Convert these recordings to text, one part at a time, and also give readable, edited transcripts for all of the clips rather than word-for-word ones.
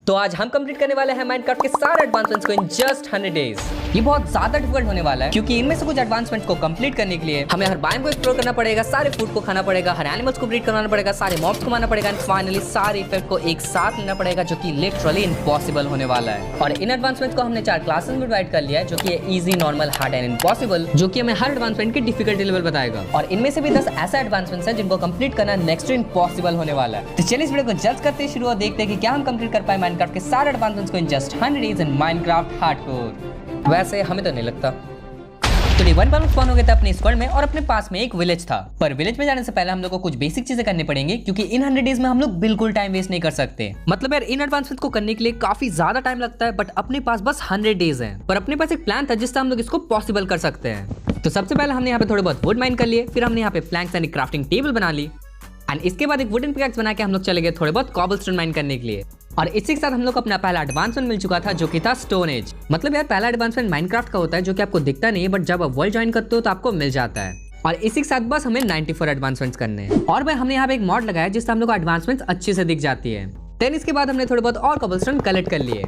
तो आज हम कंप्लीट करने वाले हैं माइनक्राफ्ट के सारे एडवांसमेंट्स को इन जस्ट 100 डेज। ये बहुत ज्यादा डिफिकल्ट होने वाला है क्योंकि इनमें से कुछ एडवांसमेंट्स को कंप्लीट करने के लिए हमें हर बायोम को एक्सप्लोर करना पड़ेगा, सारे फूड को खाना पड़ेगा, हर एनिमल्स को ब्रीड करवाना पड़ेगा, सारे मॉब्स को मारना पड़ेगा एंड फाइनली सारे इफेक्ट को एक साथ लेना पड़ेगा, जो कि लिटरली इम्पॉसिबल होने वाला है। और इन एडवांसमेंट्स को हमने 4 क्लासेस में डिवाइड कर लिया है, जो कि easy, normal, hard and impossible, जो कि हमें हर एडवांसमेंट की डिफिकल्टी लेवल बताएगा। और इनमें से भी 10 ऐसा एडवांसमेंट्स है जिनको कंप्लीट करना नेक्स्ट टू इम्पॉसिबल होने वाला है। तो चलिए इस वीडियो को जज करते शुरू और देखते हैं कि क्या हम कंप्लीट कर पाए माइनक्राफ्ट के सारे एडवांसमेंट्स को in just 100 days in Minecraft hardcore. वैसे हमें तो नहीं लगता। तो डे 1 पर हम स्पॉन हो गए थे अपने स्क्वाड में और अपने पास में एक विलेज था। पर विलेज में जाने से पहले हम लोग को कुछ बेसिक चीजें करनी पड़ेंगी क्योंकि इन 100 डेज में हम लोग बिल्कुल टाइम वेस्ट नहीं कर सकते। मतलब यार इन एडवांसमेंट को करने के लिए काफी ज्यादा टाइम लगता है, बट अपने पास बस 100 डेज है। पर अपने पास एक प्लान था जिससे हम लोग इसको पॉसिबल कर सकते हैं। तो सबसे पहले हमने यहाँ पे थोड़े बहुत वुड माइन कर लिए, फिर हमने यहाँ पे प्लैंक्स यानी क्राफ्टिंग टेबल बना ली एंड इसके बाद एक वुडन पिकैक्स बना के हम लोग चले गए थोड़े बहुत कॉबलस्टोन माइन करने के लिए। और इसी के साथ हम लोग को अपना पहला एडवांसमेंट मिल चुका था, जो कि था स्टोन एज। मतलब यार पहला एडवांसमेंट माइनक्राफ्ट का होता है जो कि आपको दिखता नहीं है, बट जब आप वर्ल्ड ज्वाइन करते हो तो आपको मिल जाता है। और इसी के साथ बस हमें 94 एडवांसमेंट्स करने हैं। और भाई हमने यहाँ पे एक मॉड लगाया जिससे हम लोग को एडवांसमेंट्स अच्छे से दिख जाती है। देन इसके बाद हमने थोड़े बहुत और कॉबलस्टोन कलेक्ट कर लिए।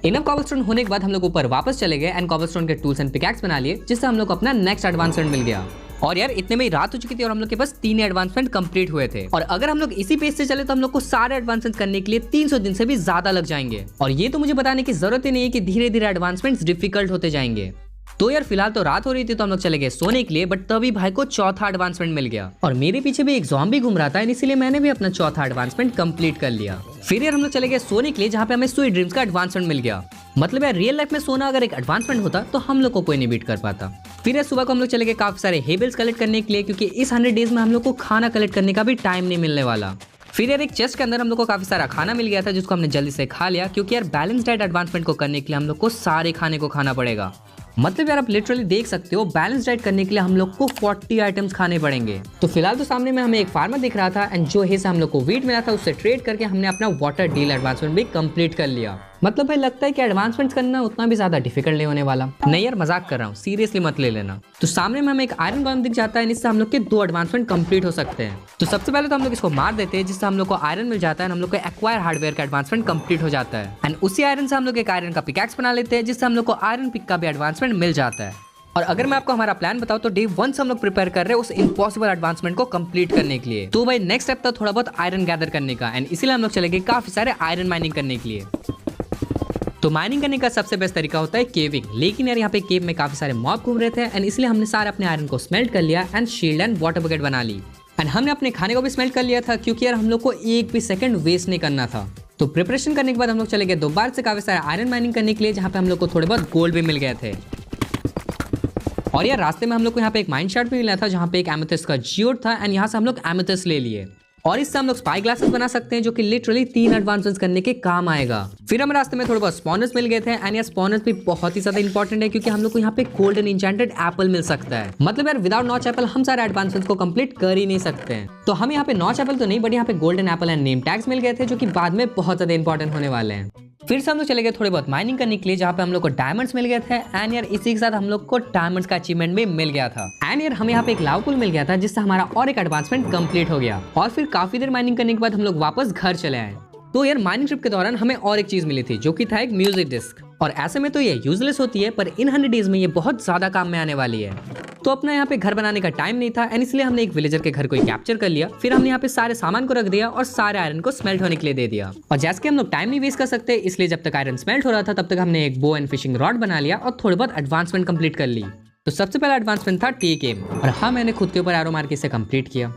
इनफ कॉबलस्टोन होने के बाद हम लोग ऊपर वापस चले गए एंड कॉबलस्टोन के टूल्स एंड पिकैक्स बना लिए, जिससे हम लोग को अपना नेक्स्ट एडवांसमेंट मिल गया। और यार इतने में ही रात हो चुकी थी और हम लोग के पास 3 एडवांसमेंट कंप्लीट हुए थे। और अगर हम लोग इसी पेज से चले तो हम लोग को सारे एडवांसमेंट करने के लिए 300 दिन से भी ज्यादा लग जाएंगे। और ये तो मुझे बताने की जरूरत ही नहीं है कि धीरे धीरे एडवांसमेंट्स डिफिकल्ट होते जाएंगे। तो यार फिलहाल तो रात हो रही थी तो हम लोग चले गए सोने के लिए, बट तभी भाई को चौथा एडवांसमेंट मिल गया। और मेरे पीछे भी एक ज़ॉम्बी घूम रहा था, इसीलिए मैंने भी अपना चौथा एडवांसमेंट कंप्लीट कर लिया। फिर यार हम लोग चले गए सोने के लिए, जहाँ पे हमें स्वीट ड्रीम्स का एडवांसमेंट मिल गया। मतलब यार रियल लाइफ में सोना अगर एक एडवांसमेंट होता तो हम लोग को कोई नहीं बीट कर पाता। फिर यार सुबह को हम लोग चले गए काफी सारे हेबल्स कलेक्ट करने के लिए, क्योंकि इस 100 डेज में हम लोग को खाना कलेक्ट करने का भी टाइम नहीं मिलने वाला। फिर यार एक चेस्ट के अंदर हम लोग को काफी सारा खाना मिल गया था, जिसको हमने जल्दी से खा लिया, क्योंकि यार बैलेंस डाइट एडवांसमेंट को करने के लिए हम लोग को सारे खाने को खाना पड़ेगा। मतलब यार आप लिटरली देख सकते हो बैलेंस डाइट करने के लिए हम लोग को 40 आइटम्स खाने पड़ेंगे। तो फिलहाल तो सामने में हमें एक फार्मर दिख रहा था एंड जो हिस्सा हम लोग को वीट मिला था उससे ट्रेड करके हमने अपना वाटर डील एडवांसमेंट भी कंप्लीट कर लिया। मतलब भाई लगता है कि एडवांसमेंट्स करना उतना भी ज्यादा डिफिकल्ट नहीं होने वाला। नहीं यार मजाक कर रहा हूँ, सीरियसली मत ले लेना। तो सामने में हमें एक आयरन गॉलम दिख जाता है, इससे हम लोग के 2 एडवांसमेंट कंप्लीट हो सकते हैं। तो सबसे पहले तो हम लोग इसको मार देते हैं, जिससे हम लोग को आयरन मिल जाता है, हम लोग को एक्वायर हार्डवेयर का एडवांसमेंट कंप्लीट हो जाता है। एंड उसी आयरन से हम लोग एक आयरन का पिकैक्स बना लेते हैं, जिससे हम लोग को आयरन पिक का भी एडवांसमेंट मिल जाता है। और अगर मैं आपको हमारा प्लान बताऊं तो डे 1 से हम लोग प्रिपेयर कर रहे हैं उस इम्पॉसिबल एडवांसमेंट को कंप्लीट करने के लिए। तो भाई नेक्स्ट स्टेप था थोड़ा बहुत आयरन गैदर करने का एंड इसीलिए हम लोग चले गए काफी सारे आयरन माइनिंग करने के लिए। तो माइनिंग करने का सबसे बेस्ट तरीका होता है केविंग, लेकिन यार यहाँ पे केव में काफी सारे मॉब घूम रहे थे एंड इसलिए हमने सारे अपने आयरन को स्मेल्ट कर लिया and shield and water bucket बना ली। एंड हमने अपने खाने को भी स्मेल्ट कर लिया था, क्योंकि यार हम लोग को एक भी सेकंड वेस्ट नहीं करना था। तो प्रिपरेशन करने के बाद हम लोग चले गए दोबारा से काफी सारे आयरन माइनिंग करने के लिए, जहाँ पे हम लोग को थोड़े बहुत गोल्ड भी मिल गए थे। और यार रास्ते में हम लोग को यहाँ पे एक माइन शार्ट भी मिला था, जहाँ पे एक एमेथिस्ट का जियोड था एंड यहाँ से हम लोग एमेथिस्ट ले लिए। और इससे हम लोग स्पाई ग्लासेस बना सकते हैं, जो कि लिटरली 3 एडवांसमेंट्स करने के काम आएगा। फिर हमें रास्ते में थोड़े बहुत स्पॉनर्स मिल गए थे एंड यार स्पॉनर्स भी बहुत ही ज्यादा इंपॉर्टेंट है, क्योंकि हम लोग को यहाँ पे गोल्डन इंचेंटेड एप्पल मिल सकता है। मतलब यार विदाउट नॉच एप्पल हम सारे एडवांसमेंट्स को कंप्लीट कर ही नहीं सकते हैं। तो हमें यहाँ पे नॉच एप्पल तो नहीं, बट यहाँ पे golden apple and name tags मिल गए थे, जो कि बाद में बहुत ज्यादा इंपॉर्टेंट होने वाले हैं। फिर से हम लोग चले गए थोड़े बहुत माइनिंग करने के लिए, जहाँ पे हम लोग को डायमंड्स मिल गए थे एंड यार इसी के साथ हम लोग को डायमंड्स का अचीवमेंट भी मिल गया था। एंड यार हमें यहाँ पे एक लावा पुल मिल गया था, जिससे हमारा और एक एडवांसमेंट कंप्लीट हो गया। और फिर काफी देर माइनिंग करने के बाद हम लोग वापस घर चले आए। तो यार माइनिंग ट्रिप के दौरान हमें और एक चीज मिली थी, जो कि था एक म्यूजिक डिस्क। और ऐसे में तो ये यूजलेस होती है, पर इन 100 डेज में ये बहुत ज्यादा काम में आने वाली है। तो अपना यहाँ पे घर बनाने का टाइम नहीं था एंड इसलिए हमने एक विलेजर के घर को कैप्चर कर लिया। फिर हमने यहाँ पे सारे सामान को रख दिया और सारे आयरन को स्मेल्ट होने के लिए दे दिया। और जैसे कि हम लोग टाइम नहीं वेस्ट कर सकते, इसलिए जब तक आयरन स्मेल्ट हो रहा था तब तक हमने एक बो एंड फिशिंग रॉड बना लिया और थोड़ी बहुत एडवांसमेंट कंप्लीट कर ली। तो सबसे पहला एडवांसमेंट था टेक एम, और हाँ मैंने खुद के ऊपर एरो मार के इसे कंप्लीट किया।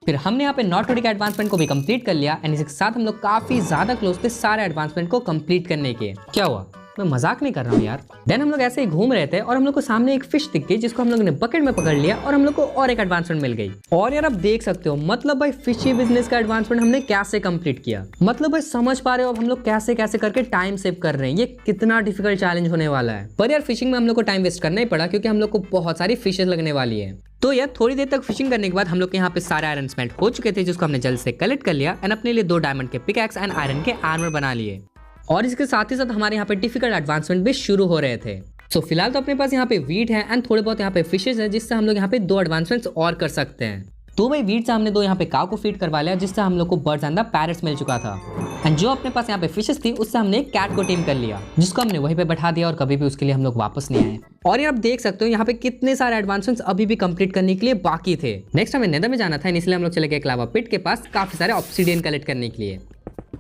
फिर हमने यहाँ पे नॉट रोडी का एडवांसमेंट को भी कंप्लीट कर लिया एंड इसके साथ हम लोग काफी ज्यादा क्लोज थे सारे एडवांसमेंट को कंप्लीट करने के। क्या हुआ, मैं मजाक नहीं कर रहा हूँ यार। देन हम लोग ऐसे ही घूम रहे थे और हम लोग को सामने एक फिश दिख गई, जिसको हम लोग ने बकेट में पकड़ लिया और हम लोग को और एक एडवांसमेंट मिल गई। और यार आप देख सकते हो, मतलब भाई फिशी बिजनेस का एडवांसमेंट हमने कैसे कंप्लीट किया। मतलब भाई समझ पा रहे हो अब हम लोग कैसे कैसे करके टाइम सेव कर रहे हैं। ये कितना डिफिकल्ट चैलेंज होने वाला है। पर यार फिशिंग में हम लोग को टाइम वेस्ट करना ही पड़ा, क्योंकि हम लोग को बहुत सारी फिशेस लगने वाली है। तो यार थोड़ी देर तक फिशिंग करने के बाद हम लोग के यहाँ पे सारे आयरन स्मेल्ट हो चुके थे, जिसको हमने जल्द से कलेक्ट कर लिया एंड अपने लिए 2 डायमंड के पिकैक्स एंड आयरन के आर्मर बना लिए। और इसके साथ ही साथ हमारे यहाँ पे डिफिकल्ट एडवांसमेंट भी शुरू हो रहे थे। सो फिलहाल तो अपने पास यहाँ पे वीट है एंड थोड़े बहुत यहाँ पे फिशेस है, जिससे हम लोग यहाँ पे 2 एडवांसमेंट्स और कर सकते हैं। तो भाई वीट से हमने 2 यहाँ पे काव को फीड करवा लिया, जिससे हम लोग को बर्ड्स एंड द पैरट्स मिल चुका था। एंड जो अपने पास यहाँ पे फिशेस थी उससे हमने एक कैट को टीम कर लिया, जिसको हमने वहीं पे बैठा दिया और कभी भी उसके लिए हम लोग वापस नहीं आए। और ये आप देख सकते हो यहाँ पे कितने सारे एडवांसमेंट्स अभी भी कंप्लीट करने के लिए बाकी थे। नेक्स्ट हमें नेदर में जाना था, इसलिए हम लोग चले गए लावा पिट के पास काफी सारे ऑब्सिडियन कलेक्ट करने के लिए।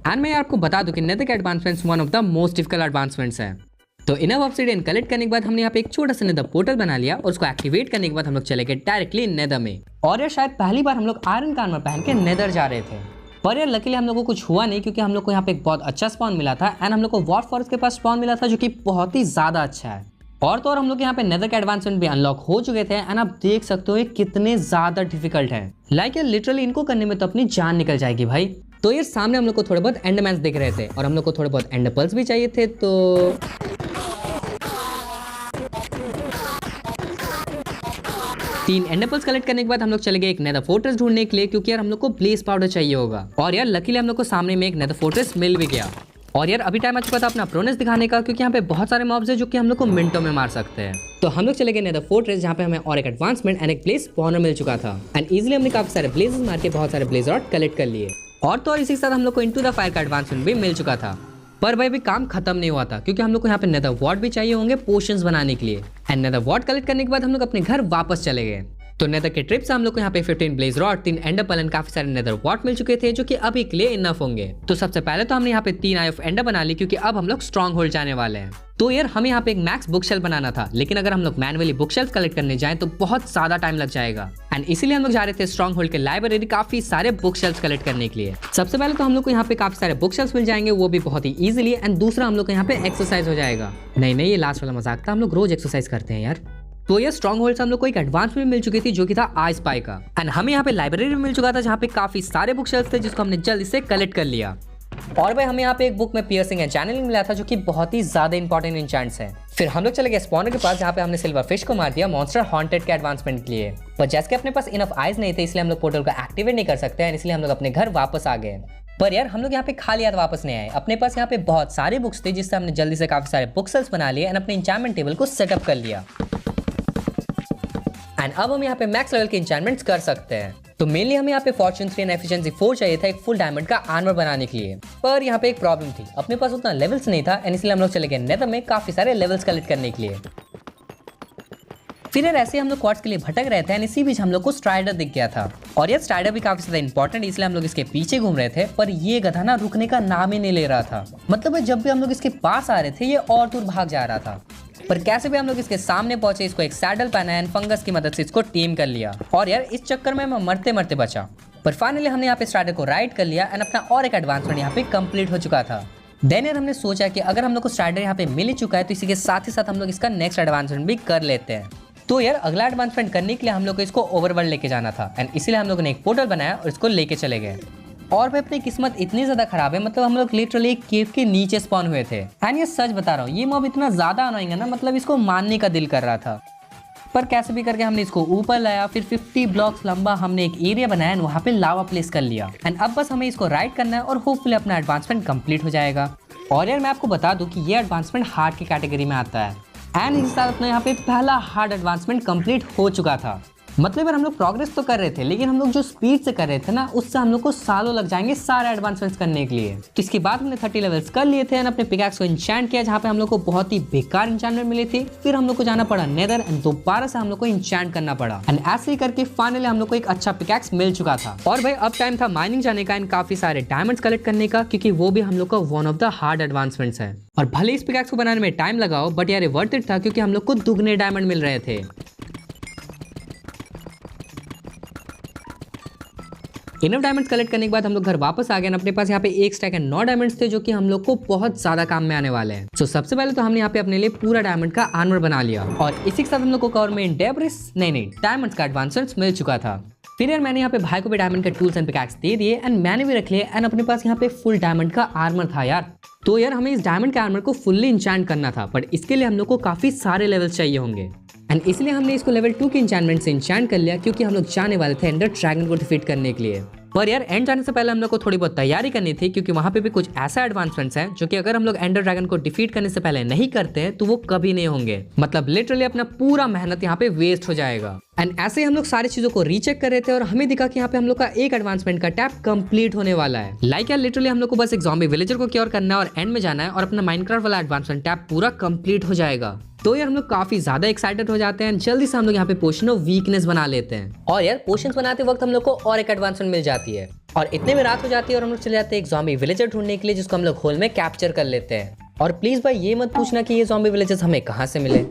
एंड मैं आपको बता दूं कि नेदर के advancements one of the most difficult advancements है। तो इनफ ऑब्सिडियन कलेक्ट करने के बाद हमने यहाँ पे एक छोटा सा नेदर पोर्टल बना लिया और उसको एक्टिवेट करने के बाद हम लोग चले गए डायरेक्टली नेदर में। और यार शायद पहली बार हम लोग आयरन का आर्मर पहन के नेदर जा रहे थे, पर यार लकीली हम लोग को कुछ हुआ नहीं, क्योंकि हम लोग को यहाँ पे एक बहुत अच्छा स्पॉन मिला था। एंड हम लोग को वॉर फॉरेस्ट के पास स्पॉन मिला था, जो कि बहुत ही ज्यादा अच्छा है। और तो और हम लोग यहाँ पे नेदर के एडवांसमेंट भी अनलॉक हो चुके थे। एंड आप देख सकते हो ये कितने ज्यादा डिफिकल्ट है। लाइक यार लिटरली इनको करने में तो अपनी जान निकल जाएगी भाई। तो यार सामने हम लोग को थोड़े बहुत एंडरमैन्स दिख रहे थे और हम लोग को थोड़े बहुत एंडरपर्ल्स भी चाहिए थे। तो 3 एंडरपर्ल्स कलेक्ट करने के बाद हम लोग चले गए एक नेदर फोर्ट्रेस ढूंढने के लिए, क्योंकि यार हम लोग को ब्लेज पाउडर चाहिए होगा। और यार लकीली हम लोग को सामने में एक नेदर फोर्ट्रेस मिल भी गया। और यार अभी टाइम आ चुका था अपना प्रोनेस दिखाने का, क्योंकि यहाँ पे बहुत सारे मॉब्स हैं जो कि हम लोग को मिनटों में मार सकते हैं। तो हम लोग चले गए नेदर फोर्ट्रेस, जहाँ पे हमें और एक एडवांसमेंट एंड एक ब्लेज स्पॉनर मिल चुका था। एंड इजीली हमने काफी सारे ब्लेजेस मार के बहुत सारे ब्लेज रॉड कलेक्ट कर लिए। और तो और इसी के साथ हम लोग को इनटू द फायर का एडवांसमेंट भी मिल चुका था। पर भाई भी काम खत्म नहीं हुआ था, क्योंकि हम लोग को यहाँ पे नेदर वॉर्ड भी चाहिए होंगे पोशंस बनाने के लिए। एंड नेदर वॉर्ड कलेक्ट करने के बाद हम लोग अपने घर वापस चले गए। तो नेदर के ट्रिप से हम लोग को यहाँ पे 15 blaze rods, 3 ender pearl and काफी सारे नेदर वॉट मिल चुके थे, जो कि अभी के लिए इनफ होंगे। तो सबसे पहले तो हमने यहाँ पे 3 आई ऑफ एंडर बना ली, क्योंकि अब हम लोग स्ट्रॉन्ग होल्ड जाने वाले हैं। तो यार हमें यहाँ पे एक मैक्स बुक शेल्फ बनाना था, लेकिन अगर हम लोग मैनुअली बुक शेल्फ कलेक्ट करने जाएं तो बहुत ज्यादा टाइम लग जाएगा। एंड इसीलिए हम लोग जा रहे थे स्ट्रॉन्ग होल्ड के लाइब्रेरी काफी सारे बुक शेल्फ कलेक्ट करने के लिए। सबसे पहले तो हम लोग को यहाँ पे काफी सारे बुक शेल्फ मिल जाएंगे, वो भी बहुत ही इजीली। एंड दूसरा हम लोग को यहाँ पे एक्सरसाइज हो जाएगा। नहीं ये लास्ट वाला मजाक था, हम लोग रोज एक्सरसाइज करते हैं यार। तो ये स्ट्रॉन्ग होल्ड से हम लोग को एक एडवांस में मिल चुकी थी, जो कि था आई स्पाई का। एंड हमें यहाँ पे लाइब्रेरी में मिल चुका था, जहाँ पे काफी सारे बुक शेल्फ थे, जिसको हमने जल्दी से कलेक्ट कर लिया। और भाई हमें यहाँ पे एक बुक में पियर्सिंग एंड चैनलिंग मिला था, जो कि बहुत ही ज्यादा इंपॉर्टेंट इंचेंट्स है। फिर हम लोग चले गए स्पॉनर के पास, जहाँ पे हमने सिल्वर फिश को मार दिया मॉन्स्टर हॉन्टेड के एडवांसमेंट के लिए। पर जैसे कि अपने पास इनफ आइज नहीं थे, इसलिए हम लोग पोर्टल को एक्टिवेट नहीं कर सकते, इसलिए हम लोग अपने घर वापस आ गए। पर यार हम लोग यहाँ पे खाली हाथ वापस नहीं आए। अपने पास यहाँ पे बहुत सारी बुक्स थे, जिससे हमने जल्दी से काफी सारे बुक सेल्स बना लिए एंड अपने इंचेंटमेंट टेबल को सेटअप कर लिया। एंड अब हम यहाँ पे मैक्स लेवल के इंचेंटमेंट्स कर सकते हैं। तो मेनली हमें यहाँ पे फॉर्च्यून 3 एंड एफिशिएंसी 4 चाहिए था एक फुल डायमंड का आर्मर बनाने के लिए। पर यहाँ पे एक प्रॉब्लम थी, अपने पास उतना लेवल्स नहीं था, एंड इसलिए हम लोग चले गए नेदर में काफी सारे लेवल्स कलेक्ट करने के लिए। फिर यार ऐसे हम लोग क्वार्ट्स के लिए भटक रहे थे, एंड इसी बीच हम लोग को स्ट्राइडर दिख गया था। और ये स्ट्राइडर भी काफी ज्यादा इंपॉर्टेंट, इसलिए हम लोग इसके पीछे घूम रहे थे। पर ये गधा ना रुकने का नाम ही नहीं ले रहा था। मतलब जब भी हम लोग इसके पास आ रहे थे, ये और दूर भाग जा रहा था। पर कैसे भी हम लोग इसके सामने पहुंचे, इसको एक सैडल पहना एंड फंगस की मदद से इसको टीम कर लिया। और यार इस चक्कर में मैं मरते मरते बचा। पर फाइनली हमने यहाँ पे स्ट्राइडर को राइड कर लिया एंड अपना और एक एडवांसमेंट यहाँ पे कंप्लीट हो चुका था। देन यार हमने सोचा कि अगर हम लोग को स्ट्राइडर यहाँ पे मिल ही चुका है, तो इसी के साथ ही साथ हम लोग इसका नेक्स्ट एडवांसमेंट भी कर लेते हैं। तो यार अगला एडवांसमेंट करने के लिए हम लोग को इसको ओवरवर्ल्ड लेके जाना था, एंड इसीलिए हम लोगों ने एक पोर्टल बनाया और इसको लेके चले गए। और भाई अपनी किस्मत इतनी ज्यादा खराब है, मतलब हम लोग लिटरली एक केव के नीचे स्पॉन हुए थे। एंड ये सच बता रहा हूँ, ये मॉब इतना ज्यादा अनोइंग है ना, मतलब इसको मारने का दिल कर रहा था। पर कैसे भी करके हमने इसको ऊपर लाया। फिर 50 ब्लॉक्स लंबा हमने एक एरिया बनाया एंड वहाँ पे लावा प्लेस कर लिया। एंड अब बस हमें इसको राइड करना है और होपफुली अपना एडवांसमेंट कंप्लीट हो जाएगा। और यार मैं आपको बता दूं कि ये एडवांसमेंट हार्ड की कैटेगरी में आता है। एंड इस साल अपना यहाँ पे पहला हार्ड एडवांसमेंट कंप्लीट हो चुका था। मतलब यार हम लोग प्रोग्रेस तो कर रहे थे, लेकिन हम लोग जो स्पीड से कर रहे थे ना, उससे हम लोग को सालों लग जाएंगे सारे एडवांसमेंट्स करने के लिए। तो इसके बाद हमने 30 लेवल्स कर लिए थे एंड अपने पिकैक्स को इंचेंट किया, जहाँ पे हम लोग को बहुत ही बेकार इंचेंटमेंट मिली थी। फिर हम लोग को जाना पड़ा नेदर एंड दोबारा से हम लोग को इंचेंट करना पड़ा। एंड ऐसे ही करके फाइनली हम लोग को एक अच्छा पिकैक्स मिल चुका था। और भाई अब टाइम था माइनिंग जाने का एंड काफी सारे डायमंड्स कलेक्ट करने का, क्योंकि वो भी हम लोग का one of the hard advancements है। और भले इस पिकैक्स को बनाने में टाइम लगाओ, बट यार ये वर्थ इट था, क्योंकि हम लोग को दुगने डायमंड मिल रहे थे। इनफ डायमंड्स कलेक्ट करने के बाद हम लोग घर वापस आ गए। अपने पास यहाँ पे एक स्टैक एंड 9 डायमंड्स थे, जो कि हम लोग को बहुत ज्यादा काम में आने वाले हैं। तो सबसे पहले तो हमने यहाँ पे अपने लिए पूरा डायमंड का आर्मर बना लिया, और इसी के साथ हम लोग को गवर्नमेंट डेब्रिस नहीं डायमंड्स का एडवांसमेंट मिल चुका था। फिर यार मैंने यहाँ पे भाई को भी डायमंड के टूल्स एंड पिकैक्स दे दिए एंड मैंने भी रख लिए। एंड अपने पास यहाँ पे फुल डायमंड का आर्मर था यार। तो यार हमें इस डायमंड के आर्मर को फुल्ली इंचेंट करना था, बट इसके लिए हम लोग को काफी सारे लेवल्स चाहिए होंगे। एंड इसलिए हमने इसको लेवल 2 के इंचेंटमेंट से इंचेंट कर लिया, क्योंकि हम लोग जाने वाले थे एंडर ड्रैगन को डिफीट करने के लिए। पर यार एंड जाने से पहले हम लोग को थोड़ी बहुत तैयारी करनी थी, क्योंकि वहां पे भी कुछ ऐसा एडवांसमेंट्स हैं जो कि अगर हम लोग एंडर ड्रैगन को डिफीट करने से पहले नहीं करते हैं तो वो कभी नहीं होंगे। मतलब लिटरली अपना पूरा मेहनत यहाँ पे वेस्ट हो जाएगा। एंड ऐसे ही हम लोग सारी चीजों को रीचेक कर रहे थे और हमें दिखा कि यहाँ पे हम लोग का एक एडवांसमेंट का टैप कंप्लीट होने वाला है। लाइक यार लिटरली हम लोग को बस एक ज़ॉम्बी विलेजर को क्योर करना है और एंड में जाना है और अपना माइनक्राफ्ट वाला एडवांसमेंट टैप पूरा कंप्लीट हो जाएगा। तो यार हम लोग काफी ज्यादा एक्साइटेड हो जाते हैं। जल्दी से हम लोग यहाँ पे पोशन ऑफ वीकनेस बना लेते हैं और यार पोशंस बनाते वक्त हम लोग को और एक एडवांसमेंट मिल जाती है और इतने में रात हो जाती है और हम लोग चले जाते हैं एक ज़ॉम्बी विलेजर ढूंढने के लिए, जिसको हम लोग होल में कैप्चर कर लेते हैं। और प्लीज भाई ये मत पूछना कि ये ज़ॉम्बी विलेजर्स हमें कहाँ से मिले।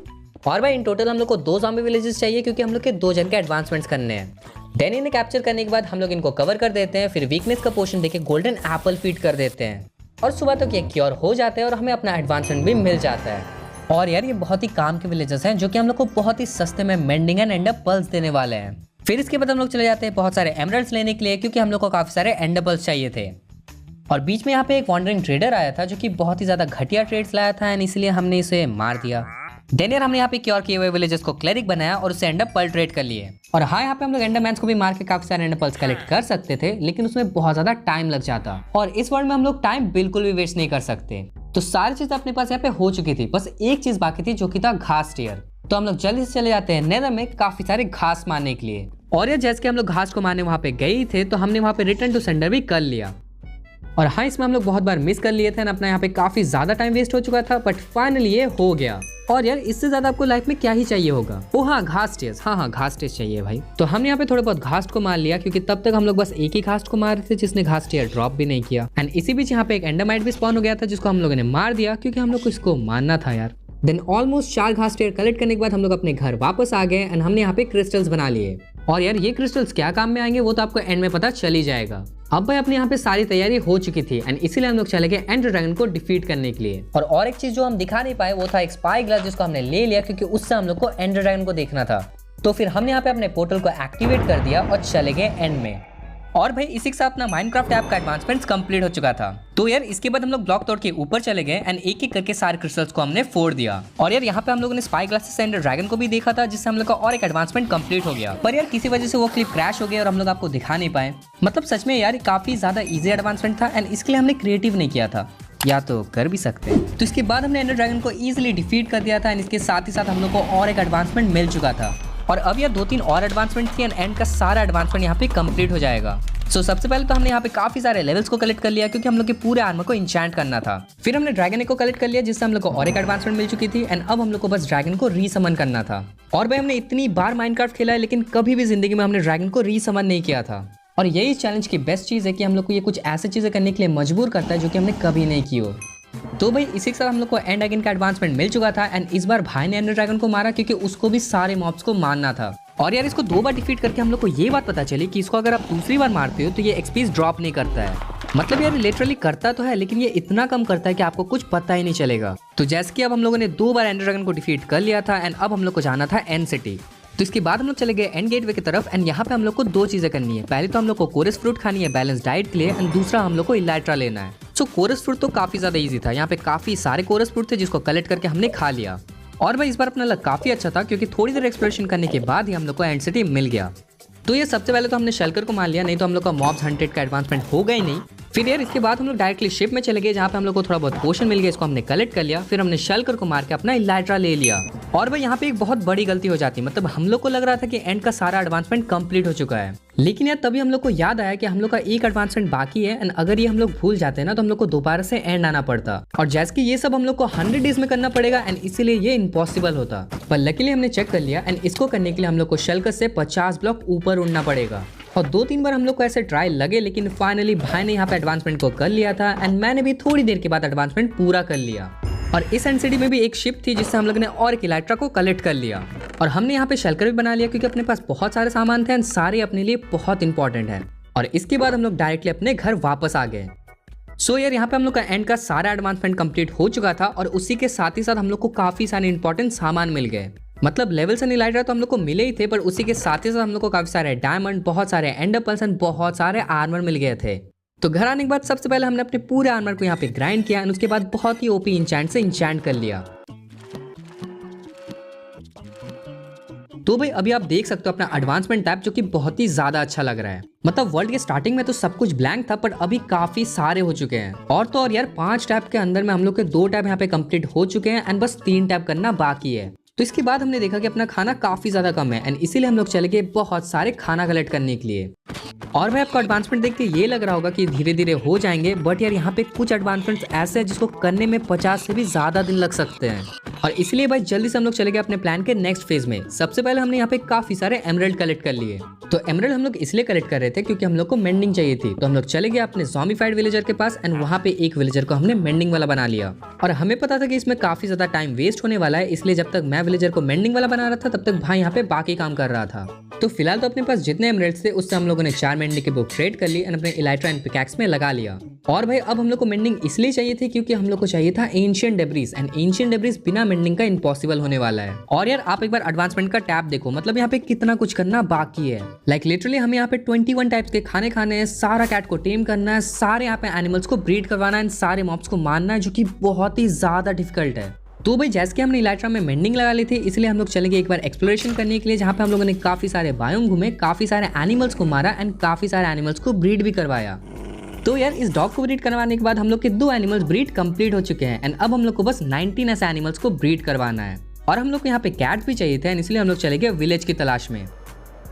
और भाई इन टोटल हम लोग को 2 ज़ॉम्बी विलेजेस चाहिए, क्योंकि हम लोग के 2 जन के एडवांसमेंट्स करने हैं। देन इन्हें कैप्चर करने के बाद हम लोग इनको कवर कर देते हैं, फिर वीकनेस का पोशन देके गोल्डन एप्पल फीड कर देते हैं और सुबह तक ये क्योर हो जाते हैं और हमें अपना एडवांसमेंट भी मिल जाता है। और यार ये बहुत ही काम के विलेजर्स हैं जो कि हम लोग को बहुत ही सस्ते में मेंडिंग एंड एंडर पर्ल्स देने वाले हैं। फिर इसके बाद हम लोग चले जाते हैं बहुत सारे एमरल्ड्स लेने के लिए, क्योंकि हम लोग को काफी सारे एंडर पर्ल्स चाहिए थे। और बीच में यहाँ पे एक वॉन्डरिंग ट्रेडर आया था जो कि बहुत ही ज्यादा घटिया ट्रेड्स लाया था एंड इसलिए हमने इसे मार दिया। देन यार हमने यहाँ पे क्योर किए हुए विलेजर्स को क्लेरिक बनाया और उससे एंडर पर्ल ट्रेड कर लिए। और हाँ यहाँ पे हम लोग एंडरमैन्स को भी मार के काफी सारे एंडर पर्ल्स कलेक्ट कर सकते थे, लेकिन उसमें बहुत ज्यादा टाइम लग जाता और इस वर्ल्ड में हम लोग टाइम बिल्कुल भी वेस्ट नहीं कर सकते। तो सारी चीज अपने पास यहाँ पे हो चुकी थी, बस एक चीज बाकी थी जो कि था घास टीयर। तो हम लोग जल्दी से चले जाते हैं नेदर में काफी सारे घास मारने के लिए। और यार जैसे कि हम लोग घास को मारने वहां पे गए थे तो हमने वहां पे रिटर्न टू सेंडर भी कर लिया। और हाँ इसमें हम लोग बहुत बार मिस कर लिए थे, अपना यहाँ पे काफी ज्यादा टाइम वेस्ट हो चुका था, बट फाइनली ये हो गया। और यार इससे ज्यादा आपको लाइफ में क्या ही चाहिए होगा। ओ हाँ घास टेस्ट, हाँ घास टेस्ट चाहिए भाई। तो हमने यहाँ पे थोड़े बहुत घास को मार लिया, क्योंकि तब तक हम लोग बस एक ही घास को मार रहे थे जिसने घास टेयर ड्रॉप भी नहीं किया। एंड इसी बीच यहाँ पे एक एंडरमाइट भी स्पॉन हो गया था जिसको हम लोगों ने मार दिया, क्योंकि हम लोग को इसको मारना था यार। देन ऑलमोस्ट 4 घास टेयर कलेक्ट करने के बाद हम लोग अपने घर वापस आ गए एंड हमने यहाँ पे क्रिस्टल्स बना लिए। और यार ये क्रिस्टल्स क्या काम में आएंगे वो तो आपको एंड में पता चल ही जाएगा। अब भाई अपने यहाँ पे सारी तैयारी हो चुकी थी एंड इसीलिए हम लोग चले गए एंडर ड्रैगन को डिफीट करने के लिए। और एक चीज जो हम दिखा नहीं पाए वो था एक स्पाई ग्लास, जिसको हमने ले लिया क्योंकि उससे हम लोग को एंडर ड्रैगन को देखना था। तो फिर हमने यहाँ पे अपने पोर्टल को एक्टिवेट कर दिया और चले गए एंड में। और भाई इसी के साथ अपना माइनक्राफ्ट ऐप का एडवांसमेंट कंप्लीट हो चुका था। तो यार इसके बाद हम लोग ब्लॉक तोड़ के ऊपर चले गए एंड एक एक करके सारे क्रिस्टल्स को हमने फोड़ दिया। और यार यहाँ पे हम लोगों ने स्पाई ग्लासेस से एंडर ड्रैगन को भी देखा था, जिससे हम लोग का और एक एडवांसमेंट कंप्लीट हो गया। पर यार किसी वजह से वो क्लिप क्रैश हो गया और हम लोग आपको दिखा नहीं पाए। मतलब सच में यार काफी ज्यादा इजी एडवांसमेंट था एंड इसके लिए हमने क्रिएटिव नहीं किया था, या तो कर भी सकते हैं। तो इसके बाद हमने एंडर ड्रैगन को इजीली डिफीट कर दिया था एंड इसके साथ ही साथ हम लोग को और एक एडवांसमेंट मिल चुका था। और अब यार 2-3 और एडवांसमेंट थी एंड एंड का सारा एडवांसमेंट यहाँ पे कंप्लीट हो जाएगा। सबसे पहले तो हमने यहाँ पे काफी सारे लेवल्स को कलेक्ट कर लिया, क्योंकि हम लोग के पूरे आर्मर को इंचैंट करना था। फिर हमने ड्रैगन एग को कलेक्ट कर लिया, जिससे हम लोग को और एक एडवांसमेंट मिल चुकी थी एंड अब हम लोग को बस ड्रैगन को रीसमन करना था। और भाई हमने इतनी बार माइनक्राफ्ट खेला है, लेकिन कभी भी जिंदगी में हमने ड्रैगन को रीसमन नहीं किया था। और यही चैलेंज की बेस्ट चीज है कि हम लोग को ये कुछ ऐसी चीजें करने के लिए मजबूर करता है जो कि हमने कभी नहीं की हो। तो भाई इसी के साथ हम लोग को एंड अगेन का एडवांसमेंट मिल चुका था एंड इस बार भाई ने एंडर ड्रैगन को मारा, क्योंकि उसको भी सारे मॉब्स को मारना था। और यार इसको 2 बार डिफीट करके हम लोग को ये बात पता चली कि इसको अगर आप दूसरी बार मारते हो तो ये एक्सपीज ड्रॉप नहीं करता है। मतलब यार लिटरली करता तो है, लेकिन ये इतना कम करता है कि आपको कुछ पता ही नहीं चलेगा। तो जैसे कि अब हम लोगों ने 2 बार एंडर ड्रैगन को डिफीट कर लिया था एंड अब हम लोग को जाना था एंड सिटी। तो इसके बाद हम लोग चले गए एंड गेटवे की तरफ एंड यहाँ पे हम लोग को 2 चीजें करनी है। पहले तो हम लोग को कोरस फ्रूट खानी है बैलेंस डाइट के लिए एंड दूसरा हम लोग को इलाइट्रा लेना है। सो कोरस फ्रूट तो काफी ज्यादा इजी था, यहाँ पे काफी सारे कोरस फ्रूट थे जिसको कलेक्ट करके हमने खा लिया। और भाई इस बार अपना लक काफी अच्छा था, क्योंकि थोड़ी देर एक्सप्लोरेशन करने के बाद ही हम लोग को एंड सिटी मिल गया। तो ये सबसे पहले तो हमने शल्कर को मार लिया, नहीं तो हम लोग का मॉब्स हंटेड का एडवांसमेंट होगा ही नहीं। फिर यार इसके बाद हम लोग डायरेक्टली शिप में चले गए, जहाँ पे हम लोग को थोड़ा बहुत पोशन मिल गया, इसको हमने कलेक्ट कर लिया। फिर हमने शल्कर को मार के अपना इलाइट्रा ले लिया। और भाई यहाँ पे एक बहुत बड़ी गलती हो जाती है, मतलब हम लोग को लग रहा था कि एंड का सारा एडवांसमेंट कंप्लीट हो चुका है, लेकिन यार तभी हम लोग को याद आया कि हम लोग का एक एडवांसमेंट बाकी है एंड अगर ये हम लोग भूल जाते हैं ना तो हम लोग को दोबारा से एंड आना पड़ता। और जैसे कि ये सब हम लोग को 100 डेज में करना पड़ेगा एंड इसीलिए ये इम्पॉसिबल होता। पर लकीली हमने चेक कर लिया एंड इसको करने के लिए हम लोग को शल्कर से 50 ब्लॉक ऊपर उड़ना पड़ेगा। और 2-3 बार हम लोग को ऐसे ट्राई लगे, लेकिन फाइनली भाई ने यहाँ पे एडवांसमेंट को कर लिया था एंड मैंने भी थोड़ी देर के बाद एडवांसमेंट पूरा कर लिया। और इस एंड सिटी में भी एक शिप थी जिससे हम लोग ने और एक इलाइट्रा को कलेक्ट कर लिया। और हमने यहाँ पे शल्कर भी बना लिया, क्योंकि अपने पास बहुत सारे सामान थे एंड सारे अपने लिए बहुत इंपॉर्टेंट है। और इसके बाद हम लोग डायरेक्टली अपने घर वापस आ गए। सो यार यहाँ पे हम लोग का एंड का सारा एडवांसमेंट कंप्लीट हो चुका था और उसी के साथ ही साथ हम लोग को काफी सारे इंपॉर्टेंट सामान मिल गए। मतलब लेवल्स एंड इलाइट्रा तो हम लोग को मिले ही थे, पर उसी के साथ ही साथ हम लोग को काफी सारे डायमंड, बहुत सारे एंडर पर्ल्स एंड बहुत सारे आर्मर मिल गए थे। तो घर आने के बाद सबसे पहले हमने अपने पूरे आर्मर को यहाँ पे ग्राइंड किया एंड उसके बाद बहुत ही ओपी इंचैंट से इंचैंट कर लिया। तो भाई अभी आप देख सकते हो अपना एडवांसमेंट टैब जो कि बहुत ही ज्यादा अच्छा लग रहा है। मतलब वर्ल्ड के स्टार्टिंग में तो सब कुछ ब्लैंक था, पर अभी काफी सारे हो चुके हैं। और तो और यार 5 टैब के अंदर में हम लोग के 2 टैब यहाँ पे कंप्लीट हो चुके हैं एंड बस 3 टैब करना बाकी है। तो इसके बाद हमने देखा कि अपना खाना काफी ज्यादा कम है एंड इसीलिए हम लोग चले गए बहुत सारे खाना कलेक्ट करने के लिए। और भाई आपको एडवांसमेंट देख के ये लग रहा होगा कि धीरे धीरे हो जाएंगे, बट यार यहाँ पे कुछ एडवांसमेंट्स ऐसे हैं जिसको करने में 50 से भी ज्यादा दिन लग सकते हैं। और इसलिए भाई जल्दी से हम लोग चले गए अपने प्लान के नेक्स्ट फेज में। सबसे पहले हमने यहाँ पे काफी सारे एमरल्ड कलेक्ट कर लिए। तो एमरल्ड हम लोग इसलिए कलेक्ट कर रहे थे क्योंकि हम लोग को मेंडिंग चाहिए थी। तो हम लोग चले गए अपने ज़ॉम्बीफाइड विलेजर के पास एंड वहाँ पे एक विलेजर को हमने मेंडिंग वाला बना लिया। और हमें पता था कि इसमें काफी ज्यादा टाइम वेस्ट होने वाला है, इसलिए जब तक मैं विलेजर को मेंडिंग वाला बना रहा था तब तक भाई यहाँ पे बाकी काम कर रहा था। तो फिलहाल तो अपने पास जितने एमरल्ड्स थे उससे हम लोगों ने 4 मेंडिंग के बुक ट्रेड कर ली एंड अपने इलाइट्रा एंड पिकैक्स में लगा लिया। और भाई अब हम लोग को मेंडिंग इसलिए चाहिए थी क्योंकि हम लोग को चाहिए था ancient debris and ancient debris बिना मेंडिंग का इम्पॉसिबल होने वाला है। और यार आप एक बार एडवांसमेंट का टैब देखो, मतलब यहाँ पे कितना कुछ करना बाकी है। लाइक लिटरली हमें यहाँ पे 21 टाइप्स के खाने खाने हैं, सारा कैट को टेम करना है, सारे यहाँ पे एनिमल्स को ब्रीड करवाना है, सारे मॉब्स को मारना है, जो कि बहुत ही ज्यादा डिफिकल्ट है। तो भाई जैसे कि हमने इलाइट्रा में मेंडिंग लगा ली थी, इसलिए हम लोग चले गए एक बार एक्सप्लोरेशन करने के लिए, जहाँ पे हम लोगों ने काफी सारे बायोम घूमे, काफी सारे एनिमल्स को मारा एंड काफी सारे एनिमल्स को ब्रीड भी करवाया। तो यार इस डॉग को ब्रीड करवाने के बाद हम लोग के 2 एनिमल्स ब्रीड कंप्लीट हो चुके हैं एंड अब हम लोग को बस 19 ऐसे एनिमल्स को ब्रीड करवाना है। और हम लोग को यहाँ पे कैट भी चाहिए थे एंड इसलिए हम लोग चले गए विलेज की तलाश में।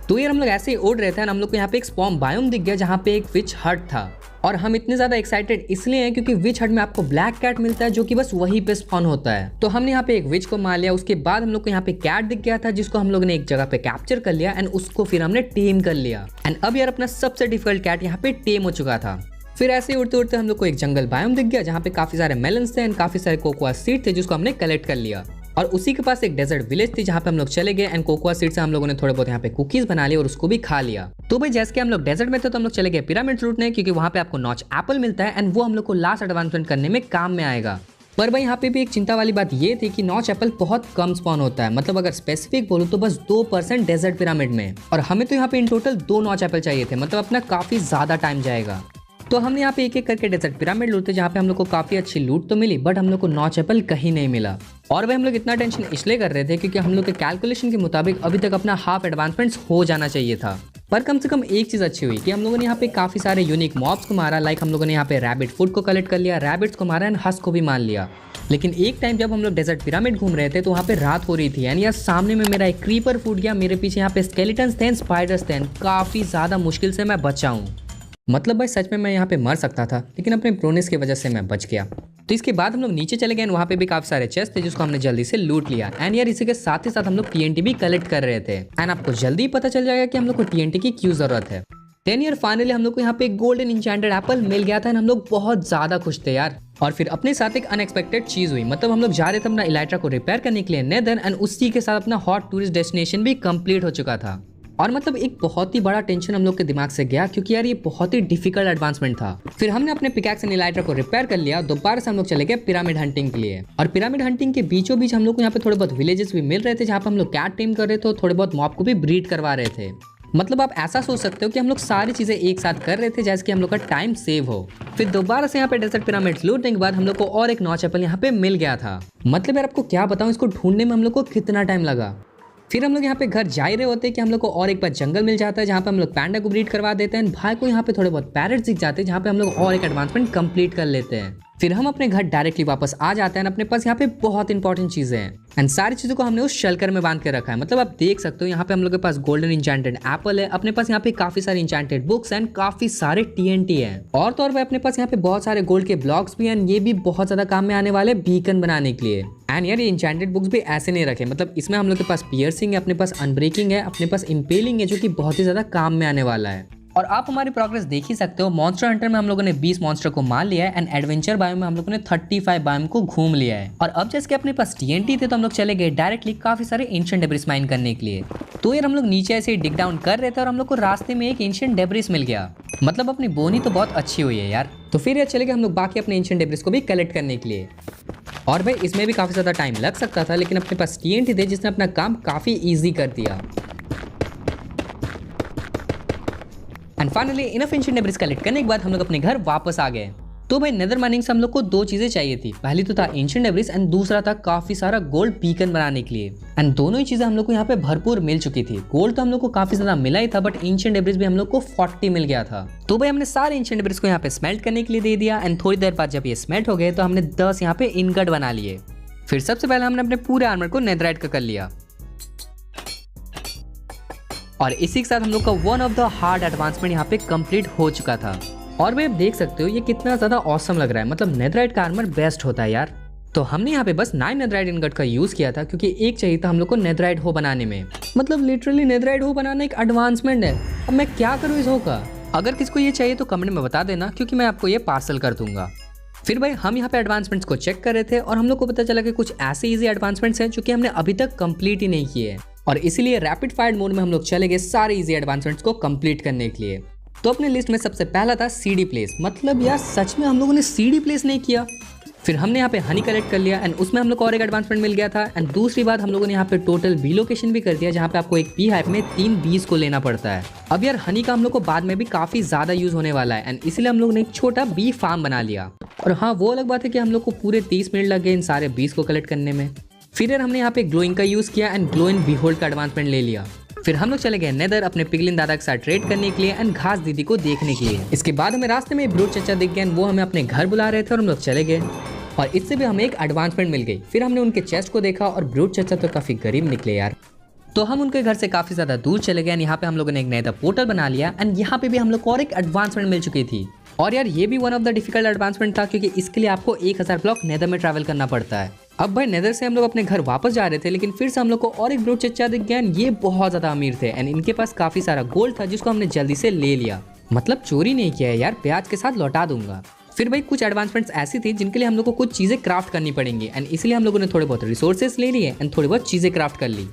तो यार हम लोग ऐसे ही उड़ रहे थे, हम लोग को यहाँ पे एक स्पॉम बायोम दिख गया जहाँ पे एक विच हट था। और हम इतने ज्यादा एक्साइटेड इसलिए हैं क्योंकि विच हट में आपको ब्लैक कैट मिलता है जो कि बस वहीं पे स्पॉन होता है। तो हमने यहाँ पे एक विच को मार लिया। उसके बाद हम लोग को यहाँ पे कैट दिख गया था जिसको हम लोग ने एक जगह पे कैप्चर कर लिया एंड उसको फिर हमने टेम कर लिया। एंड अब यार अपना सबसे डिफिकल्ट कैट यहाँ पे टेम हो चुका था। फिर ऐसे ही उड़ते उड़ते हम लोग को एक जंगल बायोम दिख गया जहाँ पे काफी सारे मेलन्स थे एंड काफी सारे कोकोआ सीड थे जिसको हमने कलेक्ट कर लिया। और उसी के पास एक डेजर्ट विलेज थी जहाँ पे हम लोग चले गए एंड कोकोआ सीड से हम लोगों ने थोड़े बहुत यहाँ पे कुकीज बना लिए और उसको भी खा लिया। तो भाई जैसे कि हम लोग डेजर्ट में थे तो हम लोग चले गए पिरामिड लूटने, क्योंकि वहाँ पे आपको नॉच एप्पल मिलता है एंड वो हम लोग को लास्ट एडवांसमेंट करने में काम में आएगा। पर भाई यहाँ पे भी एक चिंता वाली बात ये थी कि नॉच एप्पल बहुत कम स्पॉन होता है, मतलब अगर स्पेसिफिक बोलूँ तो बस 2% डेजर्ट पिरामिड में। और हमें तो यहाँ पे इन टोटल 2 नॉच एप्पल चाहिए थे, मतलब अपना काफी ज्यादा टाइम जाएगा। तो हमने यहाँ पे एक एक करके डेजर्ट पिरामिड लूटे जहाँ पे हम लोग को काफी अच्छी लूट तो मिली, बट हम लोग को नॉच एप्पल कहीं नहीं मिला। और भाई हम लोग इतना टेंशन इसलिए कर रहे थे क्योंकि हम लोग के कैलकुलेशन के मुताबिक अभी तक अपना हाफ एडवांसमेंट्स हो जाना चाहिए था। पर कम से कम एक चीज अच्छी हुई कि हम लोगों ने यहाँ पे काफी सारे यूनिक मॉब्स को मारा। लाइक हम लोगों ने यहाँ पे रैबिट फूड को कलेक्ट कर लिया, रैबिट्स को मारा एंड हस्क को भी मार लिया। लेकिन एक टाइम जब हम लोग डेजर्ट पिरामिड घूम रहे थे तो वहाँ पे रात हो रही थी एंड यार सामने में मेरा एक क्रीपर फूट गया, मेरे पीछे यहाँ पे स्केलेटन्स थे, स्पाइडर्स थे, काफी ज्यादा मुश्किल से मैं बचा हूँ। मतलब भाई सच में मैं यहाँ पे मर सकता था, लेकिन अपने प्रोनेस की वजह से मैं बच गया। तो इसके बाद हम लोग नीचे चले गए, वहाँ पे भी काफी सारे चेस्ट थे जिसको हमने जल्दी से लूट लिया। एंड यार इसी के साथ ही साथ हम लोग TNT भी कलेक्ट कर रहे थे एंड आपको जल्दी पता चल जाएगा कि हम लोग को TNT की क्यों जरूरत है। 10 ईयर फाइनली हम लोग को यहाँ पे गोल्डन इंचेंटेड एप्पल मिल गया था एंड हम लोग बहुत ज्यादा खुश थे यार। और फिर अपने साथ एक अनएक्सपेक्टेड चीज हुई, मतलब हम लोग जा रहे थे अपना इलाइट्रा को रिपेयर करने के लिए नेदर, एंड उसी के साथ अपना हॉट टूरिस्ट डेस्टिनेशन भी कंप्लीट हो चुका था। और मतलब एक बहुत ही बड़ा टेंशन हम लोग के दिमाग से गया क्योंकि यार ये बहुत ही डिफिकल्ट एडवांसमेंट था। फिर हमने अपने पिकैक्स एंड इलाइट्रा को रिपेयर कर लिया। दोबारा से हम लोग चले गए पिरामिड हंटिंग के लिए। और पिरामिड हंटिंग के बीचों बीच हम लोग को यहाँ पे थोड़े बहुत विलेजेस भी मिल रहे थे जहाँ पे हम लोग कैट टेम कर रहे थे, थोड़े बहुत मॉब को भी ब्रीड करवा रहे थे। मतलब आप ऐसा सोच सकते हो कि हम लोग सारी चीजें एक साथ कर रहे थे जैसे कि हम लोग का टाइम सेव हो। फिर दोबारा से यहाँ पे डेजर्ट पिरामिड्स लूटने के बाद हम लोग को और एक नॉच एप्पल यहाँ पे मिल गया था। मतलब यार आपको क्या बताऊं, इसको ढूंढने में हम लोग को कितना टाइम लगा। फिर हम लोग यहाँ पे घर जा ही रहे होते हैं कि हम लोग को और एक बार जंगल मिल जाता है जहाँ पे हम लोग पैंडा को ब्रीड करवा देते हैं। भाई को यहाँ पे थोड़े बहुत पैरेट्स दिख जाते हैं जहाँ पे हम लोग और एक एडवांसमेंट कंप्लीट कर लेते हैं। फिर हम अपने घर डायरेक्टली वापस आ जाते हैं। अपने पास यहाँ पे बहुत इंपॉर्टेंट चीजें हैं एंड सारी चीजों को हमने उस शलकर में बांध के रखा है। मतलब आप देख सकते हो यहाँ पे हम लोग के पास गोल्डन इंचेंटेड एप्पल है, अपने पास यहाँ पे काफी सारे इंचेंटेड बुक्स एंड काफी सारे TNT है। और तो और अपने पास यहाँ पे बहुत सारे गोल्ड के ब्लॉक्स भी हैं, ये भी बहुत ज्यादा काम में आने वाले बीकन बनाने के लिए। एंड यार ये इंचेंटेड बुक्स भी ऐसे नहीं रखे, मतलब इसमें हम लोग के पास पियर्सिंग है, अपने पास अनब्रेकिंग है, अपने पास इम्पेलिंग है जो कि बहुत ही ज्यादा काम में आने वाला है। और आप हमारी प्रोग्रेस देख ही सकते हो। मॉन्स्टर हंटर में हम लोगों ने 20 मॉन्स्टर को मार लिया है एंड एडवेंचर बायो में हम लोगों ने 35 बायो को घूम लिया है। और अब जैसे कि अपने पास TNT थे तो हम लोग चले गए डायरेक्टली काफी सारे एंशिएंट डेब्रिस माइन करने के लिए। तो यार हम लोग नीचे ऐसे ही डिग डाउन कर रहे थे और हम लोग को रास्ते में एक एंशिएंट डेब्रिस मिल गया। मतलब अपनी बोनी तो बहुत अच्छी हुई है यार। तो फिर यार चले गए हम लोग बाकी अपने एंशिएंट डेब्रिस को भी कलेक्ट करने के लिए। और भाई इसमें भी काफी ज्यादा टाइम लग सकता था, लेकिन अपने पास TNT थे जिसने अपना काम काफी ईजी कर दिया। And finally enough ancient debris collect करने के बाद हम लोग अपने घर वापस आ गए। तो भाई नेदर माइनिंग से हम लोग को दो चीजें चाहिए थी, पहली तो था एंशिएंट डेब्रिस एंड दूसरा था काफी सारा गोल्ड बीकन बनाने के लिए। एंड दोनों ही चीजें हम लोग को यहाँ पे भरपूर मिल चुकी थी। गोल्ड तो हम लोग को काफी ज्यादा मिला ही था, बट एंशिएंट डेब्रिस भी हम लोग को 40 मिल गया था। तो भाई हमने सारे एंशिएंट डेब्रिस को यहाँ पे स्मेल्ट करने के लिए दे दिया एंड थोड़ी देर बाद जब ये स्मेल्ट हो गए तो हमने 10 यहाँ पे इनगट बना लिए। फिर सबसे पहले हमने अपने पूरे आर्मर को नेदराइट का कर लिया और इसी के साथ हम लोग का one of the hard advancement यहाँ पे कंप्लीट हो चुका था। और भाई आप देख सकते हो ये कितना ज्यादा ऑसम लग रहा है, मतलब नेदराइट का आर्मर बेस्ट होता है यार। तो हमने यहाँ पे बस 9 नेदराइट इनगट का यूज किया था क्योंकि एक चाहिए था हम लोग को नेदराइट हो बनाने में। मतलब लिटरली नेदराइट हो बनाना एक एडवांसमेंट है। अब मैं क्या करूँ इस हो का? अगर किसको ये चाहिए तो कमेंट में बता देना क्योंकि मैं आपको ये पार्सल कर दूंगा। फिर भाई हम यहाँ पे एडवांसमेंट्स को चेक कर रहे थे और हम लोग को पता चला कि कुछ ऐसे इजी एडवांसमेंट्स हैं जो कि हमने अभी तक कंप्लीट ही नहीं किए और इसीलिए रैपिड फायर मोड में हम लोग चले गए सारे इजी एडवांसमेंट्स को कंप्लीट करने के लिए। तो अपने लिस्ट में सबसे पहला था सीडी प्लेस। मतलब यार सच में हम लोगों ने सीडी प्लेस नहीं किया। फिर हमने यहाँ पे हनी कलेक्ट कर लिया एंड उसमें हम लोग को और एक एडवांसमेंट मिल गया था। एंड दूसरी बात हम लोगों ने यहाँ पे टोटल बी लोकेशन भी कर दिया जहाँ पे आपको एक बी हाइव में 3 बीज को लेना पड़ता है। अब यार हनी का हम लोग को बाद में भी काफी ज्यादा यूज होने वाला है एंड इसीलिए हम लोग ने एक छोटा बी फार्म बना लिया। और हाँ वो अलग बात है कि हम लोग को पूरे 30 मिनट लग गए इन सारे बीज को कलेक्ट करने में। फिर यार हमने यहाँ पे ग्लोइंग का यूज किया एंड ग्लो इन बीहोल्ड का एडवांसमेंट ले लिया। फिर हम लोग चले गए नेदर अपने पिगलिन दादा के साथ ट्रेड करने के लिए एंड घास दीदी को देखने के लिए। इसके बाद हमें रास्ते में ब्रूट चचा दिख गए, वो हमें अपने घर बुला रहे थे और हम लोग चले गए और इससे भी हमें एक एडवांसमेंट मिल गई। फिर हमने उनके चेस्ट को देखा और ब्रूट चचा तो काफी गरीब निकले यार। तो हम उनके घर से काफी ज्यादा दूर चले गए। यहाँ पे हम लोगों ने एक नया पोर्टल बना लिया एंड यहाँ पे भी हम लोग को और एक एडवांसमेंट मिल चुकी थी। और यार ये भी one of the difficult advancement था क्योंकि इसके लिए आपको 1000 ब्लॉक नेदर में ट्रैवल करना पड़ता है। अब भाई नेदर से हम लोग अपने घर वापस जा रहे थे लेकिन फिर से हम लोग को और एक ब्रूट चचा दिख गया। ये बहुत ज्यादा अमीर थे एंड इनके पास काफी सारा गोल्ड था जिसको हमने जल्दी से ले लिया। मतलब चोरी नहीं किया है यार, ब्याज के साथ लौटा दूंगा। फिर भाई कुछ एडवांसमेंट्स ऐसी थी जिनके लिए हम लोग को कुछ चीजें क्राफ्ट करनी पड़ेंगी एंड इसलिए हम लोगों ने थोड़े बहुत रिसोर्सेस ले लिए एंड थोड़ी बहुत चीजें क्राफ्ट कर ली।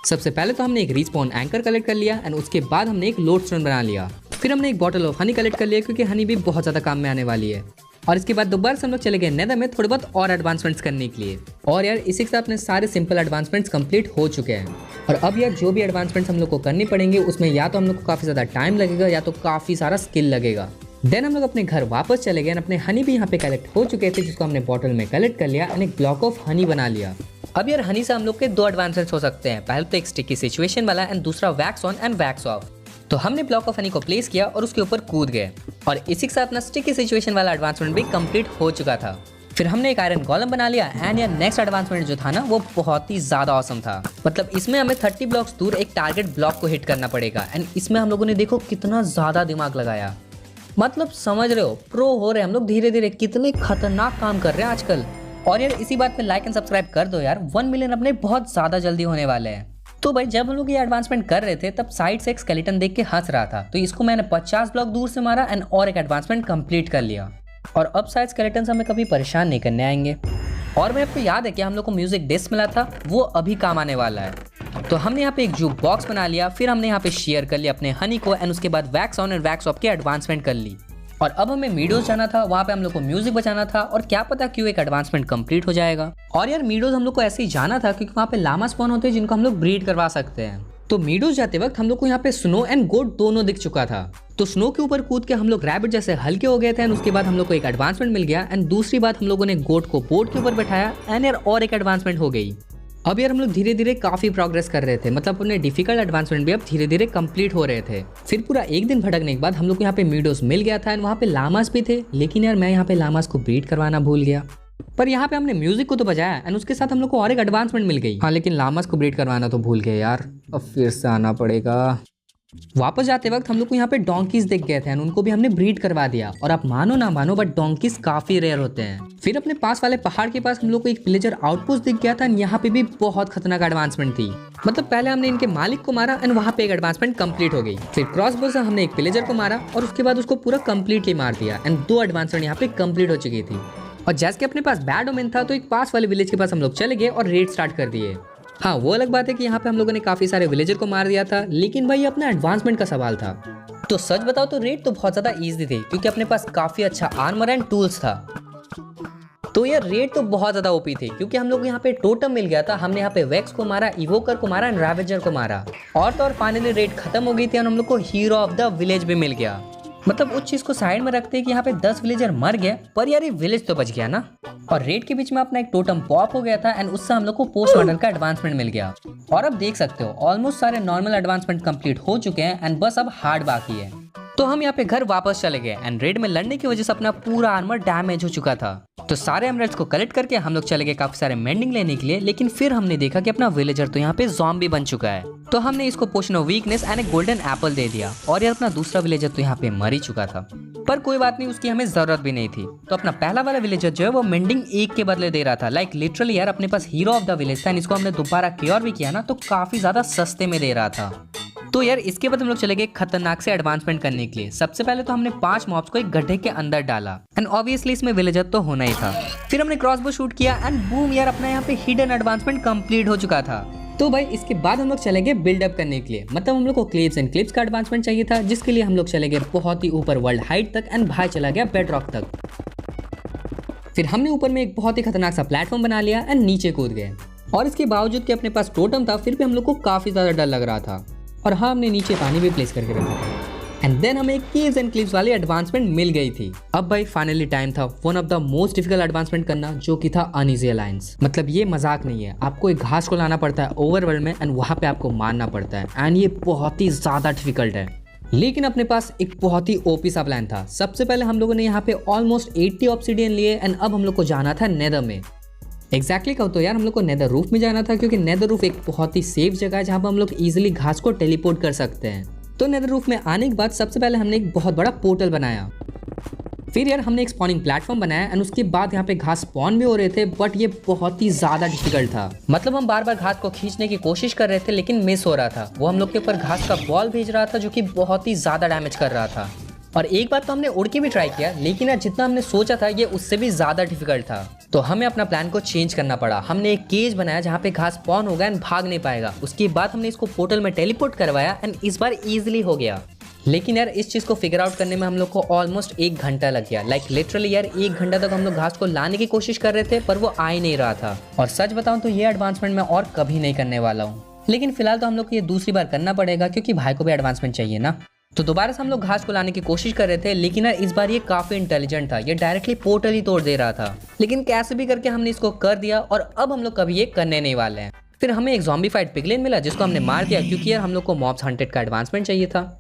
सबसे पहले तो हमने एक रिस्पॉन एंकर कलेक्ट कर लिया एंड उसके बाद हमने एक लोड स्टोन बना लिया। फिर हमने एक बॉटल ऑफ हनी कलेक्ट कर लिया क्योंकि हनी भी बहुत ज्यादा काम में आने वाली है। और इसके बाद दोबारा से हम लोग चले गए नेदर में थोड़े बहुत और एडवांसमेंट्स करने के लिए। और यार इसी के साथ अपने सारे सिंपल एडवांसमेंट्स कंप्लीट हो चुके हैं। और अब यार जो भी एडवांसमेंट्स हम लोग को करनी पड़ेंगे उसमें या तो हम लोग को काफी ज्यादा टाइम लगेगा या तो काफी सारा स्किल लगेगा। देन हम लोग अपने घर वापस चले गए। अपने हनी भी यहाँ पे कलेक्ट हो चुके थे जिसको हमने बॉटल में कलेक्ट कर लिया एंड एक ब्लॉक ऑफ हनी बना लिया। अब यार हनी से हम लोग के 2 एडवांसमेंट्स हो सकते हैं। पहले तो एक स्टिकी सिचुएशन वाला एंड दूसरा wax on and wax of. तो हमने ब्लॉक ऑफ हनी को प्लेस किया और उसके ऊपर कूद गए और इसी के साथ अपना स्टिकी सिचुएशन वाला एडवांसमेंट भी कंप्लीट हो चुका था। फिर हमने एक आयरन कॉलम बना लिया एंड यार नेक्स्ट एडवांसमेंट जो था ना वो बहुत ही ज्यादा ऑसम था। मतलब इसमें हमें 30 ब्लॉक्स दूर एक टारगेट ब्लॉक को हिट करना पड़ेगा एंड इसमें हम लोगों ने देखो कितना ज्यादा दिमाग लगाया। मतलब समझ रहे हो, प्रो हो रहे हम लोग धीरे धीरे। कितने खतरनाक काम कर रहे हैं आजकल। और यार इसी बात पे लाइक एंड सब्सक्राइब कर दो यार, 1 मिलियन अपने बहुत ज्यादा जल्दी होने वाले हैं। तो भाई जब हम लोग ये एडवांसमेंट कर रहे थे तब साइड से एक स्केलेटन देख के हंस रहा था, तो इसको मैंने 50 ब्लॉक दूर से मारा एंड और एक एडवांसमेंट कंप्लीट कर लिया। और अब शायद स्केलेटन हमें कभी परेशान नहीं करने आएंगे। और मैं आपको याद है कि हम लोग को म्यूजिक डिस्क मिला था, वो अभी काम आने वाला है। तो हमने यहाँ पे एक जूक बॉक्स बना लिया। फिर हमने यहाँ पे शेयर कर लिया अपने हनी को एंड उसके बाद wax on and wax of के एडवांसमेंट कर ली। और अब हमें मीडोज जाना था, वहाँ पे हम लोग को म्यूजिक बजाना था और क्या पता क्यों एक एडवांसमेंट कंप्लीट हो जाएगा। और यार मीडोज हम लोग को ऐसे ही जाना था क्योंकि वहाँ पे लामा स्पॉन होते हैं जिनको हम लोग ब्रीड करवा सकते हैं। तो मीडोज जाते वक्त हम लोग को यहाँ पे स्नो एंड गोट दोनों दिख चुका था। तो स्नो के ऊपर कूद के हम लोग रैबिट जैसे हल्के हो गए थे एंड उसके बाद हम लोग को एक एडवांसमेंट मिल गया एंड दूसरी बात हम लोगों ने गोट को बोट के ऊपर बैठाया एंड यार और एक एडवांसमेंट हो गई। अब यार हम लोग धीरे धीरे काफी प्रोग्रेस कर रहे थे। मतलब अपने डिफिकल्ट एडवांसमेंट भी अब धीरे धीरे कंप्लीट हो रहे थे। फिर पूरा एक दिन भटकने के बाद हम लोग को यहाँ पे मीडोस मिल गया था एंड वहाँ पे लामास भी थे। लेकिन यार मैं यहाँ पे लामास को ब्रीड करवाना भूल गया। पर यहाँ पे हमने म्यूजिक को तो बजाया एंड उसके साथ हम लोग को और एक एडवांसमेंट मिल गई। हाँ लेकिन लामास को ब्रीड करवाना तो भूल गए यार, अब फिर से आना पड़ेगा। वापस जाते वक्त हम लोग को यहाँ पे डोंकीज दिख गए थे एंड उनको भी हमने ब्रीड करवा दिया। और आप मानो ना मानो बट डोंकीज काफी रेयर होते हैं। फिर अपने पास वाले पहाड़ के पास हम लोग को एक विलेजर आउटपोस्ट दिख गया था एंड यहाँ पे भी बहुत खतरनाक एडवांसमेंट थी। मतलब पहले हमने इनके मालिक को मारा एंड वहाँ पे एक एडवांसमेंट कंप्लीट हो गई। फिर क्रॉसबो से हमने एक विलेजर को मारा और उसके बाद उसको पूरा कंप्लीटली मार दिया एंड 2 एडवांसमेंट यहाँ पे कंप्लीट हो चुकी थी। और जैसे कि अपने पास बैड ओमेन था तो एक पास वाले विलेज के पास हम लोग चले गए और रेड स्टार्ट कर दिए। हाँ वो अलग बात है कि यहाँ पे हम लोगों ने काफी सारे विलेजर को मार दिया था, लेकिन भाई अपना एडवांसमेंट का सवाल था। तो सच बताओ तो रेड तो बहुत ज्यादा इजी थे क्योंकि अपने पास काफी अच्छा आर्मर एंड टूल्स था। तो यार रेड तो बहुत ज्यादा ओपी थे क्योंकि हम लोग यहाँ पे टोटम मिल गया था। हमने यहाँ पे वेक्स को मारा, इवोकर को मारा एंड रैवेजर को मारा। और तो और फाइनली रेड खत्म हो गई थी और हम लोग को हीरो ऑफ द विलेज भी मिल गया। मतलब उस चीज को साइड में रखते हैं कि यहाँ पे 10 विलेजर मर गए, पर यार ये विलेज तो बच गया ना। और रेड के बीच में अपना एक टोटम पॉप हो गया था एंड उससे हम लोग को पोस्ट मॉडर्न का एडवांसमेंट मिल गया। और अब देख सकते हो ऑलमोस्ट सारे नॉर्मल एडवांसमेंट कंप्लीट हो चुके हैं एंड बस अब हार्ड बाकी है। तो हम यहाँ पे घर वापस चले गए एंड रेड में लड़ने की वजह से अपना पूरा आर्मर डैमेज हो चुका था। तो सारे एमराल्ड्स को कलेक्ट करके हम लोग चले गए काफी सारे मेंडिंग लेने के लिए, लेकिन फिर हमने देखा कि अपना विलेजर तो यहाँ पे ज़ॉम्बी बन चुका है। तो हमने इसको पोशन ऑफ वीकनेस एंड एक गोल्डन एप्पल दे दिया और यार अपना दूसरा विलेजर तो यहाँ पे मर ही चुका था। पर कोई बात नहीं, उसकी हमें जरूरत भी नहीं थी। तो अपना पहला वाला विलेजर जो है वो मेंडिंग 1 के बदले दे रहा था। लाइक लिटरली यार अपने पास हीरो ऑफ द विलेज था, इसको हमने दोबारा क्योर भी किया ना तो काफी ज्यादा सस्ते में दे रहा था। तो यार इसके बाद हम लोग चले गए खतरनाक से एडवांसमेंट करने के लिए। सबसे पहले तो हमने 5 मॉब्स को एक गड्ढे के अंदर डाला एंड ऑब्वियसली इसमें विलेजर तो होना ही था। फिर हमने क्रॉसबो शूट किया एंड बूम यार अपना यहाँ पे हिडन एडवांसमेंट कंप्लीट हो चुका था। तो भाई इसके बाद हम लोग चले गए बिल्डअप करने के लिए। मतलब हम लोग को क्लेव्स एंड क्लिप्स का एडवांसमेंट चाहिए था, जिसके लिए हम लोग चले गए बहुत ही ऊपर वर्ल्ड हाइट तक एंड भाई चला गया बेड रॉक तक। फिर हमने ऊपर में एक बहुत ही खतरनाक सा प्लेटफॉर्म बना लिया एंड नीचे कूद गए। और इसके बावजूद कि अपने पास टोटम था फिर भी हम लोग को काफी ज्यादा डर लग रहा था। और हाँ हमने नीचे पानी भी प्लेस करके रखा था एंड देन हमें एक केव्स एंड क्लिप्स वाली एडवांसमेंट मिल गई थी। अब भाई फाइनली टाइम था one of the most difficult advancement करना, जो कि था अनईजी अलायंस। मतलब ये मजाक नहीं है, आपको एक घास को लाना पड़ता है ओवरवर्ल्ड में एंड वहां पे आपको मारना पड़ता है एंड ये बहुत ही ज्यादा डिफिकल्ट है। लेकिन अपने पास एक बहुत ही ओपी सा प्लान था। सबसे पहले हम लोगों ने यहाँ पे ऑलमोस्ट 80 ऑब्सिडियन लिए एंड अब हम लोग को जाना था नेदर में। एग्जैक्टली कहूँ तो यार हम लोग को नेदर रूफ में जाना था, क्योंकि नेदर रूफ एक बहुत ही सेफ जगह है जहाँ पर हम लोग इजीली घास को टेलीपोर्ट कर सकते हैं। तो नेदर रूफ में आने के बाद सबसे पहले हमने एक बहुत बड़ा पोर्टल बनाया। फिर यार हमने एक स्पॉनिंग प्लेटफॉर्म बनाया एंड उसके बाद यहाँ पे घास स्पॉन भी हो रहे थे, बट ये बहुत ही ज्यादा डिफिकल्ट था। मतलब हम बार बार घास को खींचने की कोशिश कर रहे थे लेकिन मिस हो रहा था। वो हम लोग के ऊपर घास का बॉल भेज रहा था जो कि बहुत ही ज्यादा डैमेज कर रहा था। और एक बार तो हमने उड़ के भी ट्राई किया, लेकिन यार जितना हमने सोचा था ये उससे भी ज्यादा डिफिकल्ट था। तो हमें अपना प्लान को चेंज करना पड़ा। हमने एक केज बनाया जहाँ पे घास स्पॉन होगा एंड भाग नहीं पाएगा। उसके बाद हमने इसको पोर्टल में टेलीपोर्ट करवाया एंड इस बार इजीली हो गया। लेकिन यार इस चीज को फिगर आउट करने में हम लोग को ऑलमोस्ट 1 घंटा लग गया। लाइक लिटरली यार 1 घंटा तक हम लोग घास को लाने की कोशिश कर रहे थे पर वो आ ही नहीं रहा था। और सच बताऊं तो ये एडवांसमेंट मैं और कभी नहीं करने वाला हूँ। लेकिन फिलहाल तो हम लोग को ये दूसरी बार करना पड़ेगा, क्योंकि भाई को भी एडवांसमेंट चाहिए ना। तो दोबारा से हम लोग घास को लाने की कोशिश कर रहे थे, लेकिन यार इस बार ये काफी इंटेलिजेंट था। ये डायरेक्टली पोर्टल ही तोड़ दे रहा था। लेकिन कैसे भी करके हमने इसको कर दिया और अब हम लोग कभी ये करने नहीं वाले हैं। फिर हमें एक ज़ॉम्बीफाइड पिगलिन मिला जिसको हमने मार दिया, क्योंकि यार हम लोग को मॉब्स हंटेड का एडवांसमेंट चाहिए था।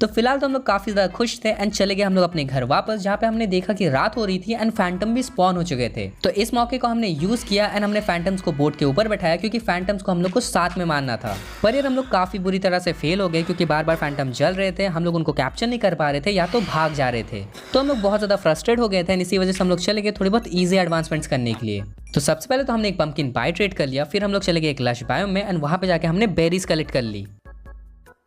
तो फिलहाल तो हम लोग काफी ज्यादा खुश थे एंड चले गए हम लोग अपने घर वापस, जहाँ पे हमने देखा कि रात हो रही थी एंड फैंटम भी स्पॉन हो चुके थे। तो इस मौके को हमने यूज किया एंड हमने फैंटम्स को बोट के ऊपर बैठाया, क्योंकि फैंटम्स को हम लोग को साथ में मारना था। पर यार हम लोग काफी बुरी तरह से फेल हो गए, क्योंकि बार बार फैंटम जल रहे थे, हम लोग उनको कैप्चर नहीं कर पा रहे थे या तो भाग जा रहे थे। तो हम लोग बहुत ज्यादा फ्रस्ट्रेट हो गए थे, इसी वजह से हम लोग चले गए थोड़ी बहुत ईजी एडवांसमेंट्स करने के लिए। तो सबसे पहले तो हमने एक पंपकिन पाई ट्रेड कर लिया। फिर हम लोग चले गए एक लश बायोम में एंड वहां पे जाके हमने बेरीज कलेक्ट कर ली।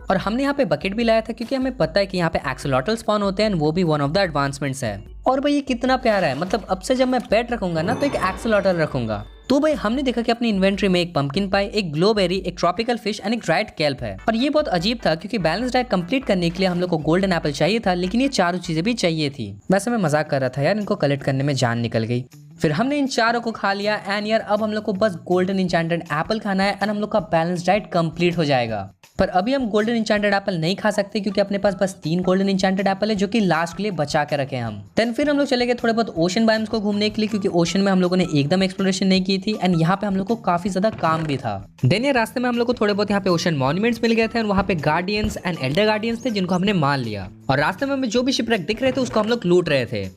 और हमने यहाँ पे बकेट भी लाया था, क्योंकि हमें पता है कि यहाँ पे एक्सोलॉटल स्पॉन होते हैं, वो भी वन ऑफ द एडवांसमेंट्स है। और भाई ये कितना प्यारा है, मतलब अब से जब मैं पेट रखूंगा ना तो एक एक्सोलॉटल रखूंगा। तो भाई हमने देखा कि अपनी इन्वेंट्री में एक पंपकिन पाई, एक ग्लोबेरी, एक ट्रॉपिकल फिश एंड एक ड्राइड केल्प है। और ये बहुत अजीब था, क्योंकि बैलेंस डाइट कंप्लीट करने के लिए हम लोग को गोल्डन एप्पल चाहिए था, लेकिन ये चारों चीजें भी चाहिए थी। वैसे मैं मजाक कर रहा था यार, इनको कलेक्ट करने में जान निकल गई। फिर हमने इन चारों को खा लिया एंड यार अब हम लोग को बस गोल्डन इंचेंटेड एप्पल खाना है एंड हम लोग का बैलेंस डाइट कंप्लीट हो जाएगा। पर अभी हम गोल्डन इंचेंटेड एप्पल नहीं खा सकते, क्योंकि अपने पास बस 3 गोल्डन इंचेंटेड एप्पल है, जो कि लास्ट के लिए बचा के रखे हम। देन फिर हम लोग चले गए थोड़े बहुत ओशन बायोम्स को घूमने के लिए, क्योंकि ओशन में हम लोगों ने एकदम एक्सप्लोरेशन नहीं की थी एंड यहाँ पे हम लोग को काफी ज्यादा काम भी था। देन ये रास्ते में हम लोग को थोड़े बहुत यहाँ पे ओशन मॉन्यूमेंट्स मिल गए थे और वहाँ पे गार्डियंस एंड एल्डर गार्डियंस थे जिनको हमने मान लिया। और रास्ते में हमें जो भी शिपरेक दिख रहे थे उसको हम लोग लूट रहे थे।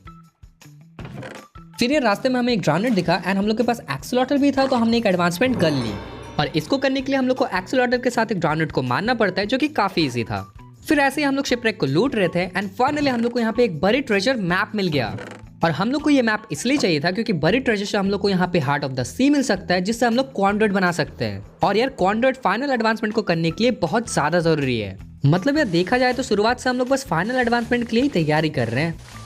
फिर ये रास्ते में हमें एक ग्राउंड दिखा एंड हम लोग के पास एक्सोलॉटल भी था, तो हमने एक एडवांसमेंट कर ली। और इसको करने के लिए हम लोग को एक्सोलॉटल के साथ एक ग्राउंड को मारना पड़ता है, जो कि काफी इजी था। फिर ऐसे ही हम लोग शिपरेक को लूट रहे थे एंड फाइनली हम लोग को यहाँ पे एक बड़ी ट्रेजर मैप मिल गया। और हम लोग को ये मैप इसलिए चाहिए था क्योंकि बड़ी ट्रेजर से हम लोग को यहाँ पे हार्ट ऑफ द सी मिल सकता है, जिससे हम लोग कॉन्ड्रेड बना सकते हैं। और यार कॉन्ड्रेड फाइनल एडवांसमेंट को करने के लिए बहुत ज्यादा जरूरी है। मतलब यार देखा जाए तो शुरुआत से हम लोग बस फाइनल एडवांसमेंट के लिए तैयारी कर रहे हैं।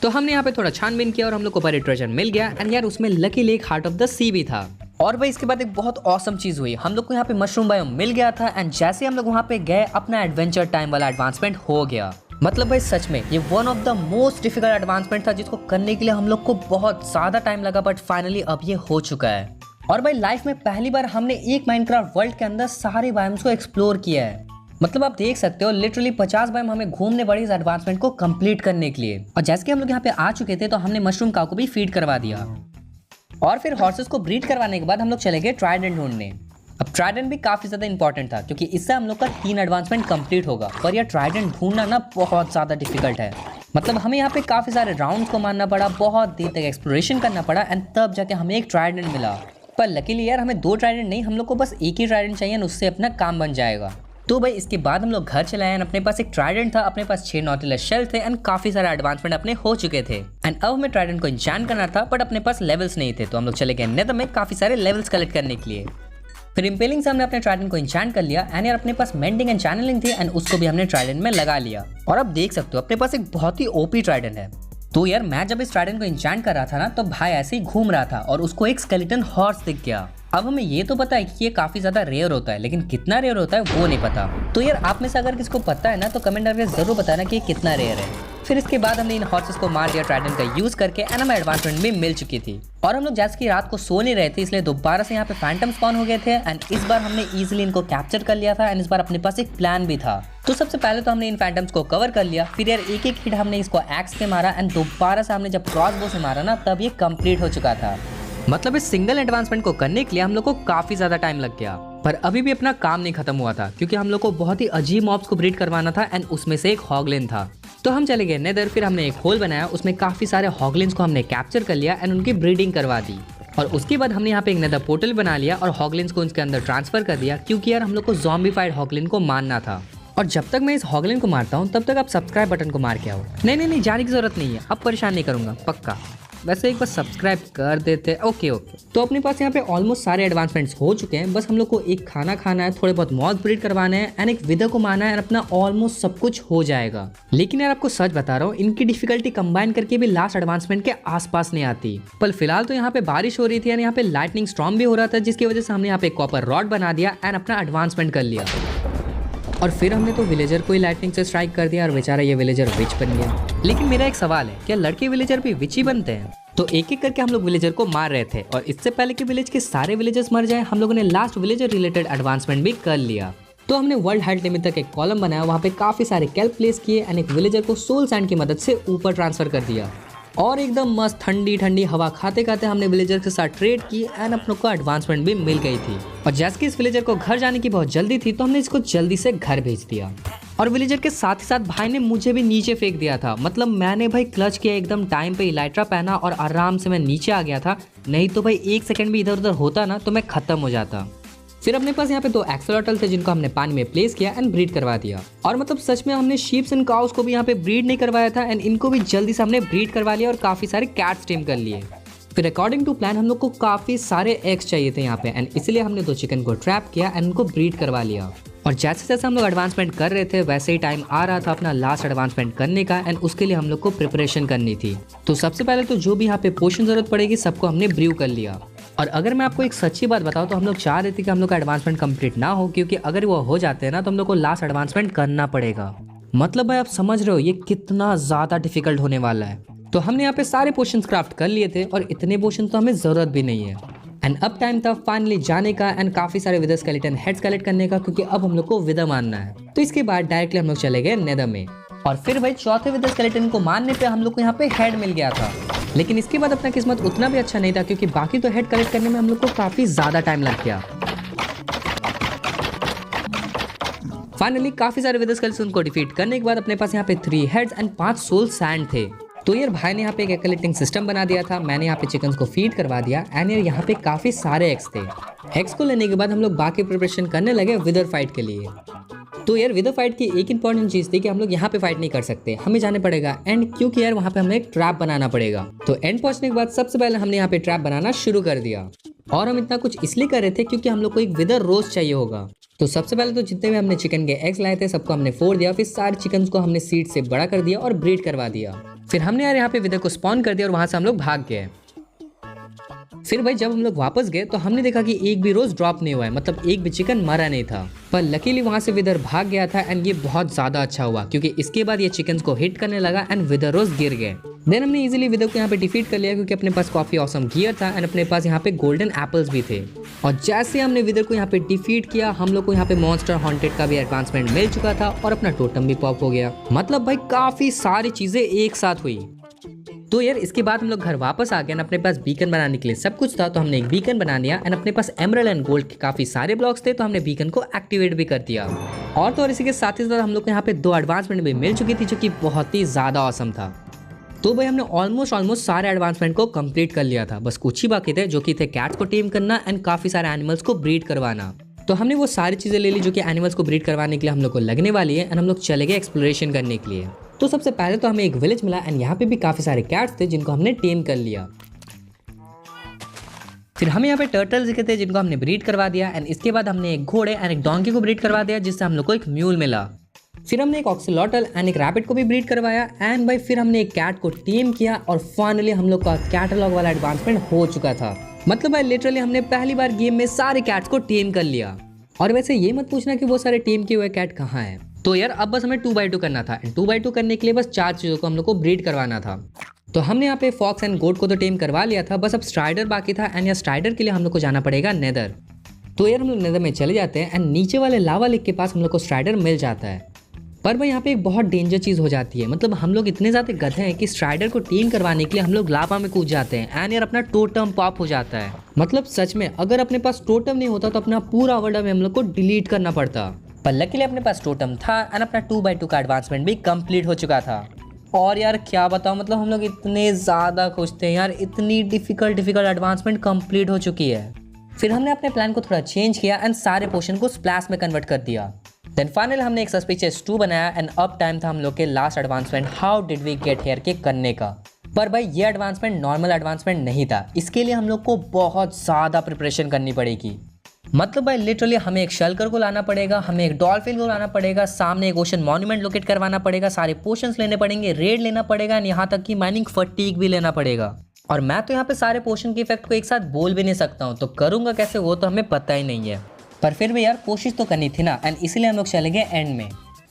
तो हमने यहाँ पे थोड़ा छानबीन किया और हम लोग को बड़ी ट्रेजर मिल गया एंड यार उसमें लकीली एक हार्ट ऑफ द सी भी था। और भाई इसके बाद एक बहुत ऑसम चीज हुई, हम लोग को यहाँ पे मशरूम बायोम मिल गया था एंड जैसे हम लोग वहाँ पे गए अपना एडवेंचर टाइम वाला एडवांसमेंट हो गया। मतलब भाई सच में ये one of the most difficult advancement था, जिसको करने के लिए हम लोग को बहुत ज्यादा टाइम लगा, बट फाइनली अब ये हो चुका है। और भाई लाइफ में पहली बार हमने एक माइनक्राफ्ट वर्ल्ड के अंदर सारे बायोम्स को एक्सप्लोर किया है। मतलब आप देख सकते हो लिटरली 50 बार हमें घूमने पड़ी इस एडवांसमेंट को कंप्लीट करने के लिए। और जैसे कि हम लोग यहाँ पे आ चुके थे तो हमने मशरूम काऊ को भी फीड करवा दिया और फिर हॉर्सेस को ब्रीड करवाने के बाद हम लोग चले गए ट्राइडेंट ढूंढने। अब ट्राइडेंट भी काफी ज्यादा इंपॉर्टेंट था क्योंकि इससे हम लोग का 3 एडवांसमेंट कंप्लीट होगा। पर यह ट्राइडेंट ढूंढना ना बहुत ज्यादा डिफिकल्ट है। मतलब हमें यहाँ पे काफी सारे राउंड्स को मारना पड़ा, बहुत देर तक एक्सप्लोरेशन करना पड़ा एंड तब जाके हमें एक ट्राइडेंट मिला। पर लकीली यार हमें 2 ट्राइडेंट नहीं, हम लोग को बस एक ही ट्राइडेंट चाहिए और उससे अपना काम बन जाएगा। तो भाई इसके बाद हम लोग घर चले आए। अपने पास एक ट्राइडेंट था, अपने पास 6 नॉटिलस शेल थे एंड काफी सारे एडवांसमेंट अपने हो चुके थे। एंड अब हमें ट्राइडेंट को इंचैंट करना था बट अपने पास लेवल्स नहीं थे, तो हम लोग चले गए नेदर में काफी सारे लेवल्स कलेक्ट करने के लिए। फिर इम्पेलिंग से हमने अपने ट्राइडेंट को इंचैंट कर लिया एंड यार अपने पास मेंडिंग एंड चैनलिंग थी एंड उसको भी हमने ट्राइडेंट में लगा लिया। और अब देख सकते हो अपने पास एक बहुत ही ओपी ट्राइडेंट है। तो यार मैं जब इस ट्राइडेंट को इंचैंट कर रहा था ना तो भाई ऐसे ही घूम रहा था और उसको एक स्केलेटन हॉर्स दिख गया। अब हमें ये तो पता है कि ये काफी ज्यादा रेयर होता है, लेकिन कितना रेयर होता है वो नहीं पता। तो यार आप में से अगर किसको पता है ना तो कमेंट करके जरूर बताना कि ये कितना रेयर है। फिर इसके बाद हमने इन हॉर्सेस को मार दिया ट्राइडेंट का यूज करके एंड हमें एडवांसमेंट भी मिल चुकी थी। और हम लोग जैसे कि रात को सो नहीं रहे थे इसलिए दोबारा से यहाँ पे फैंटम स्पॉन हो गए थे एंड इस बार हमने इजीली इनको कैप्चर कर लिया था एंड इस बार अपने पास एक प्लान भी था। तो सबसे पहले तो हमने इन फैंटम्स को कवर कर लिया, फिर यार एक एक हिट हमने इसको एक्स से मारा एंड दोबारा से हमने जब क्रॉसबो से मारा ना तब ये कंप्लीट हो चुका था। मतलब इस सिंगल एडवांसमेंट को करने के लिए हम लोग को काफी ज्यादा टाइम लग गया। पर अभी भी अपना काम नहीं खत्म हुआ था क्योंकि हम लोग को बहुत ही अजीब मॉब्स को ब्रीड करवाना था एंड उसमें से एक हॉगलिन था। तो हम चले गए नेदर, फिर हमने एक होल बनाया, उसमें काफी सारे हॉगलिन्स को हमने कैप्चर कर लिया एंड उनकी ब्रीडिंग करवा दी। और उसके बाद हमने यहाँ पे एक नेदर पोर्टल बना लिया और हॉगलिन्स को उसके अंदर ट्रांसफर कर दिया क्योंकि यार हम लोग को ज़ॉम्बीफाइड हॉगलिन को मारना था। और जब तक मैं इस हॉगलिन को मारता हूँ तब तक आप सब्सक्राइब बटन को मार के आओ। नहीं जाने की जरूरत नहीं है, अब परेशान नहीं करूंगा पक्का। वैसे एक बार सब्सक्राइब कर देते। ओके। तो अपने पास यहाँ पे ऑलमोस्ट सारे एडवांसमेंट्स हो चुके हैं, बस हम लोग को एक खाना खाना है, थोड़े बहुत मॉब्स ब्रीड करवाने हैं एंड एक विदर को मारना है और अपना ऑलमोस्ट सब कुछ हो जाएगा। लेकिन यार आपको सच बता रहा हूँ इनकी डिफिकल्टी कंबाइन करके भी लास्ट एडवांसमेंट के आसपास नहीं आती। पर फिलहाल तो यहाँ पे बारिश हो रही थी एंड यहाँ पे लाइटनिंग स्टॉर्म भी हो रहा था जिसकी वजह से हमने यहाँ पे कॉपर रॉड बना दिया एंड अपना एडवांसमेंट कर लिया। और फिर हमने तो विलेजर को ही लाइटनिंग से स्ट्राइक कर दिया और बेचारा ये विलेजर विच बन गया। लेकिन मेरा एक सवाल है, क्या लड़के विलेजर भी विच ही बनते हैं? तो एक एक करके हम लोग विलेजर को मार रहे थे और इससे पहले कि विलेज के सारे विलेजर्स मर जाए हम लोगों ने लास्ट विलेजर रिलेटेड एडवांसमेंट भी कर लिया। तो हमने वर्ल्ड हाइट लिमिट तक एक कॉलम बनाया, वहाँ पे काफी सारे कैल्प प्लेस किए एंड एक विलेजर को सोल सैंड की मदद से ऊपर ट्रांसफर कर दिया। और एकदम मस्त ठंडी ठंडी हवा खाते खाते हमने विलेजर के साथ ट्रेड की एंड अपनों को एडवांसमेंट भी मिल गई थी। और जैसे कि इस विलेजर को घर जाने की बहुत जल्दी थी तो हमने इसको जल्दी से घर भेज दिया। और विलेजर के साथ ही साथ भाई ने मुझे भी नीचे फेंक दिया था। मतलब मैंने भाई क्लच किया, एकदम टाइम पे इलाइट्रा पहना और आराम से मैं नीचे आ गया था। नहीं तो भाई 1 सेकंड भी इधर उधर होता ना तो मैं खत्म हो जाता। फिर अपने पास यहाँ पे 2 एक्सोलॉटल थे जिनको हमने पानी में प्लेस किया एंड ब्रीड करवा दिया। और मतलब सच में हमने शीप्स एंड काउस को भी यहाँ पे ब्रीड नहीं करवाया था एंड इनको भी जल्दी से हमने ब्रीड करवा लिया और काफी सारे कैट्स टेम कर लिए। फिर अकॉर्डिंग टू प्लान हम लोग को काफी सारे एग्स चाहिए थे यहाँ पे एंड इसलिए हमने 2 चिकन को ट्रैप किया एंड उनको ब्रीड करवा लिया। और जैसे जैसे हम लोग एडवांसमेंट कर रहे थे वैसे ही टाइम आ रहा था अपना लास्ट एडवांसमेंट करने का एंड उसके लिए हम लोग को प्रिपरेशन करनी थी। तो सबसे पहले तो जो भी यहाँ पे पोशन जरूरत पड़ेगी सबको हमने ब्रू कर लिया। और अगर मैं आपको एक सच्ची बात बताऊं तो हम लोग चाह रहे थे कि हम लोग का एडवांसमेंट कंप्लीट ना हो, क्योंकि अगर वो हो जाते हैं ना तो हम लोग को लास्ट एडवांसमेंट करना पड़ेगा। मतलब भाई आप समझ रहे हो ये कितना ज्यादा डिफिकल्ट होने वाला है। तो हमने यहाँ पे सारे पोशंस क्राफ्ट कर लिए थे और इतने पोशन तो हमें जरूरत भी नहीं है। एंड अब टाइम था फाइनली जाने का एंड काफी सारे विदर स्केलेटन हेड्स कलेक्ट करने का, क्योंकि अब हम लोग को विदर मारना है। तो इसके बाद डायरेक्टली हम लोग चले गए नेदर में। और फिर भाई चौथे विदर स्केलेटन को मारने पे हम लोग को यहाँ पे हेड मिल गया था। लेकिन इसके बाद अपना किस्मत उतना भी अच्छा नहीं था, क्योंकि बाकी तो हेड कलेक्ट करने में हम लोग को काफी ज्यादा टाइम लग गया। फाइनली काफी सारे विदर स्केलेटन को डिफीट करने के बाद अपने पास यहाँ पे 3 हेड्स एंड 5 सोल सैंड थे। तो यार भाई ने यहाँ पे एक कलेक्टिंग सिस्टम बना दिया था, मैंने यहाँ पे चिकन्स को फीड करवा दिया एंड यार यहाँ पे काफी सारे एग्स थे। एग्स को लेने के बाद हम लोग बाकी प्रिपरेशन करने लगे विदर फाइट के लिए। तो यार विदर फाइट की एक इंपॉर्टेंट चीज थी कि हम लोग यहाँ पे फाइट नहीं कर सकते, हमें जाने पड़ेगा एंड, क्योंकि यार वहाँ पे हमें एक ट्रैप बनाना पड़ेगा। तो एंड पहुंचने के बाद सबसे पहले हमने यहाँ पे ट्रैप बनाना शुरू कर दिया। और हम इतना कुछ इसलिए कर रहे थे क्योंकि हम लोग को एक विदर रोस्ट चाहिए होगा। तो सबसे पहले तो जितने भी हमने चिकन के एग्स लाए थे सबको हमने फोड़ दिया, फिर सारे चिकन को हमने सीड से बड़ा कर दिया और ब्रीड करवा दिया। फिर हमने यार यहाँ पे विदर को स्पॉन कर दिया और वहां से हम लोग भाग गए। फिर भाई जब हम लोग वापस गए तो हमने देखा कि एक भी रोज ड्रॉप नहीं हुआ है, मतलब एक भी चिकन मरा नहीं था। पर लकीली वहां से विदर भाग गया था एंड ये बहुत ज्यादा अच्छा हुआ क्योंकि इसके बाद ये चिकन को हिट करने लगा एंड विदर रोज गिर गए। देन हमने इजीली विदर को यहाँ पे डिफीट कर लिया क्योंकि अपने पास काफी ऑसम गियर था एंड अपने पास यहाँ पे गोल्डन एप्पल्स भी थे। और जैसे हमने विदर को यहाँ पे डिफीट किया हम लोग को यहाँ पे मॉन्स्टर हॉन्टेड का भी एडवांसमेंट मिल चुका था और अपना टोटम भी पॉप हो गया। मतलब भाई काफी सारी चीजें एक साथ हुई। तो यार इसके बाद हम लोग घर वापस आ गए एंड अपने पास बीकन बनाने के लिए सब कुछ था, तो हमने एक बीकन बना लिया एंड अपने पास एमरल्ड एंड गोल्ड के काफी सारे ब्लॉक्स थे तो हमने बीकन को एक्टिवेट भी कर दिया। और तो और इसी के साथ ही साथ हम लोग को यहाँ पे 2 एडवांसमेंट भी मिल चुकी थी जो कि बहुत ही ज्यादा ऑसम था। तो भाई हमने ऑलमोस्ट सारे एडवांसमेंट को कंप्लीट कर लिया था, बस कुछ ही बाकी थे जो कि थे कैट्स को टेम करना एंड काफी सारे एनिमल्स को ब्रीड करवाना। तो हमने वो सारी चीजें ले ली जो कि एनिमल्स को ब्रीड करवाने के लिए हम लोग को लगने वाली है एंड हम लोग चले गए एक्सप्लोरेशन करने के लिए। तो सबसे पहले तो हमें एक विलेज मिला एंड यहाँ पे भी काफी सारे कैट्स थे जिनको हमने टेम कर लिया। फिर हमें यहाँ पे टर्टल्स दिखे थे जिनको हमने ब्रीड करवा दिया एंड इसके बाद हमने एक घोड़े एंड एक डोंकी को ब्रीड करवा दिया जिससे हम लोग को एक म्यूल मिला। फिर हमने एक ऑक्सीलॉटल एंड एक रैबिट को भी ब्रीड करवाया एंड भाई फिर हमने एक कैट को टेम किया और फाइनली हम लोग का कैटलॉग वाला एडवांसमेंट हो चुका था। मतलब भाई लिटरली हमने पहली बार गेम में सारे कैट्स को टेम कर लिया। और वैसे ये मत पूछना कि वो सारे टेम किए हुए कैट कहाँ हैं। तो यार अब बस हमें 2x2 करना था एंड 2x2 करने के लिए बस 4 चीज़ों को हम लोग को ब्रीड करवाना था। तो हमने यहाँ पे फॉक्स एंड गोट को तो टेम करवा लिया था, बस अब स्ट्राइडर बाकी था एंड यार स्ट्राइडर के लिए हम लोग को जाना पड़ेगा नेदर। तो यार हम लोग नेदर में चले जाते हैं एंड नीचे वाले लावा लेक के पास हम लोग को स्ट्राइडर मिल जाता है। पर भाई यहाँ पे एक बहुत डेंजर चीज़ हो जाती है, मतलब हम लोग इतने ज़्यादा गधे हैं कि स्ट्राइडर को टेम करवाने के लिए हम लोग लावा में कूद जाते हैं एंड यार अपना टोटम पॉप हो जाता है। मतलब सच में अगर अपने पास टोटम नहीं होता तो अपना पूरा वर्ल्ड में हम लोग को डिलीट करना पड़ता। पर लकीली अपने पास टोटम था एंड अपना 2x2 का एडवांसमेंट भी कंप्लीट हो चुका था। और यार क्या बताऊँ, मतलब हम लोग इतने ज़्यादा खुश थे यार, इतनी डिफिकल्ट एडवांसमेंट कंप्लीट हो चुकी है। फिर हमने अपने प्लान को थोड़ा चेंज किया एंड सारे पोर्शन को स्प्लैश में कन्वर्ट कर दिया। देन फाइनली हमने एक सस्पिशियस 2 बनाया एंड अब टाइम था हम लोग के last advancement how did we get here के करने का। पर भाई ये एडवांसमेंट नॉर्मल एडवांसमेंट नहीं था, इसके लिए हम लोग को बहुत ज़्यादा प्रिपरेशन करनी पड़ेगी। मतलब भाई लिटरली हमें एक शल्कर को लाना पड़ेगा, हमें एक डॉल्फिन को लाना पड़ेगा, सामने एक ओशन मॉन्यूमेंट लोकेट करवाना पड़ेगा, सारे पोर्शंस लेने पड़ेंगे, रेड लेना पड़ेगा, यहाँ तक कि माइनिंग फटीग भी लेना पड़ेगा। और मैं तो यहाँ पे सारे पोर्शन के इफेक्ट को एक साथ बोल भी नहीं सकता हूँ, तो करूँगा कैसे वो तो हमें पता ही नहीं है। पर फिर भी यार कोशिश तो करनी थी ना, एंड इसीलिए हम लोग चले गए एंड में।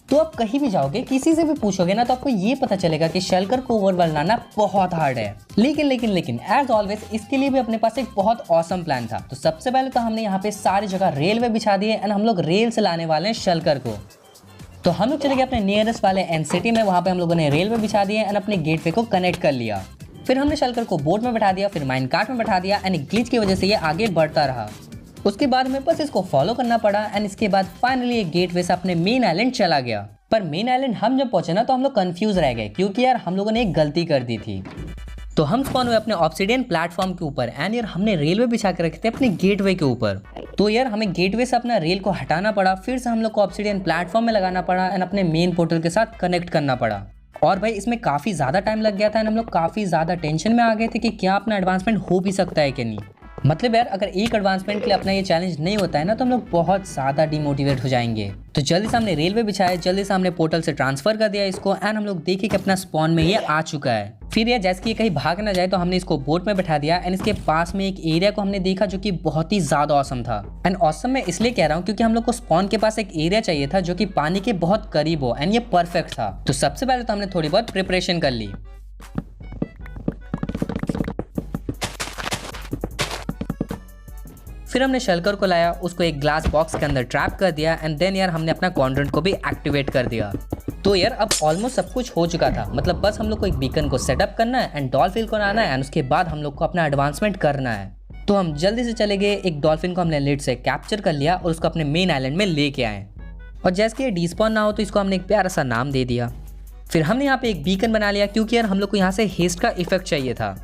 तो आप कहीं भी जाओगे किसी से भी पूछोगे ना तो आपको ये पता चलेगा कि शल्कर को ओवरवर्ल्ड लाना बहुत हार्ड है। लेकिन एज ऑलवेज इसके लिए भी अपने पास एक बहुत ऑसम प्लान था। तो सबसे पहले तो हमने यहाँ पे सारी जगह रेलवे बिछा दिए एंड हम लोग रेल से लाने वाले हैं शल्कर को। तो हम लोग चले गए अपने नियरेस्ट वाले एंड सिटी में, वहाँ पे हम लोगों ने रेलवे बिछा दिए एंड अपने गेटवे को कनेक्ट कर लिया। फिर हमने शल्कर को बोट में बैठा दिया, फिर माइन कार्ट में बैठा दिया एंड ग्लिच की वजह से ये आगे बढ़ता रहा। उसके बाद हमें बस इसको फॉलो करना पड़ा एंड इसके बाद फाइनली एक गेटवे से अपने मेन आइलैंड चला गया। पर मेन आइलैंड हम जब पहुंचे ना तो हम लोग कंफ्यूज रह गए क्योंकि यार हम लोगों ने एक गलती कर दी थी। तो हम स्पॉन हुए अपने ऑब्सिडियन प्लेटफॉर्म के ऊपर एंड यार हमने रेलवे बिछा के रखे थे अपने गेटवे के ऊपर। तो यार हमें गेटवे से अपना रेल को हटाना पड़ा, फिर से हम लोग को ऑब्सिडियन प्लेटफॉर्म में लगाना पड़ा एंड अपने मेन पोर्टल के साथ कनेक्ट करना पड़ा। और भाई इसमें काफ़ी ज़्यादा टाइम लग गया था एंड हम लोग काफ़ी ज़्यादा टेंशन में आ गए थे कि क्या अपना एडवांसमेंट हो भी सकता है कि नहीं। मतलब यार अगर एक एडवांसमेंट के लिए अपना ये चैलेंज नहीं होता है ना तो हम लोग बहुत ज़्यादा डिमोटिवेट हो जाएंगे। तो जल्दी से हमने रेलवे बिछाया, जल्दी से हमने पोर्टल से ट्रांसफर कर दिया इसको एंड हम लोग देखे कि अपना स्पॉन में ये आ चुका है। फिर यार जैसे कि कहीं भाग ना जाए तो हमने इसको बोट में बैठा दिया एंड इसके पास में एक एरिया को हमने देखा जो कि बहुत ही ज़्यादा ऑसम था। एंड ऑसम मैं इसलिए कह रहा हूँ क्योंकि हम लोग को स्पॉन के पास एक एरिया चाहिए था जो कि पानी के बहुत करीब हो एंड ये परफेक्ट था। तो सबसे पहले तो हमने थोड़ी बहुत प्रिपरेशन कर ली। फिर हमने शल्कर को लाया, उसको एक ग्लास बॉक्स के अंदर ट्रैप कर दिया एंड देन यार हमने अपना क्वाड्रेंट को भी एक्टिवेट कर दिया। तो यार अब ऑलमोस्ट सब कुछ हो चुका था, मतलब बस हम लोग को एक बीकन को सेटअप करना है एंड डॉल्फिन को लाना है एंड उसके बाद हम लोग को अपना एडवांसमेंट करना है। तो हम जल्दी से चले गए, एक डॉल्फिन को हमने लिड से कैप्चर कर लिया और उसको अपने मेन आइलैंड में लेके आए। और जैसे कि ये डिस्पॉन ना हो तो इसको हमने एक प्यारा सा नाम दे दिया। फिर हमने यहाँ पे एक बीकन बना लिया क्योंकि यार हम लोग को यहाँ से हेस्ट का इफेक्ट चाहिए था।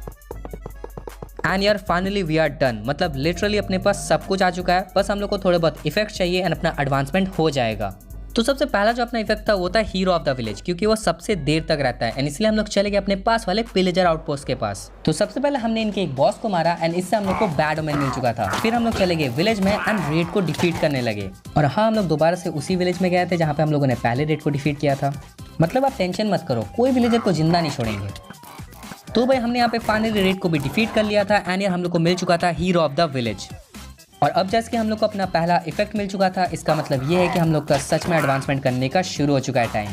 एंड यार फाइनली वी आर डन, मतलब लिटरली अपने पास सब कुछ आ चुका है, बस हम लोग को थोड़े बहुत इफेक्ट चाहिए एंड अपना एडवांसमेंट हो जाएगा। तो सबसे पहला जो अपना इफेक्ट था वो था हीरो ऑफ द विलेज, क्योंकि वो सबसे देर तक रहता है एंड इसलिए हम लोग चले गए अपने पास वाले पिलेजर आउटपोस्ट के पास। तो सबसे पहले हमने इनके एक बॉस को मारा एंड इससे हम लोग को बैड ओमेन मिल चुका था। फिर हम लोग चले गए विलेज में एंड रेड को डिफीट करने लगे। और हाँ, हम लोग दोबारा से उसी विलेज में गए थे जहाँ पे हम लोगों ने पहले रेड को डिफीट किया था। मतलब आप टेंशन मत करो, कोई विलेजर को जिंदा नहीं छोड़ेंगे। तो भाई हमने यहाँ पे फाइनली रेड को भी डिफीट कर लिया था एंड यार हम लोग को मिल चुका था हीरो ऑफ द विलेज। और अब जैसे कि हम लोग को अपना पहला इफेक्ट मिल चुका था, इसका मतलब ये है कि हम लोग का सच में एडवांसमेंट करने का शुरू हो चुका है टाइम।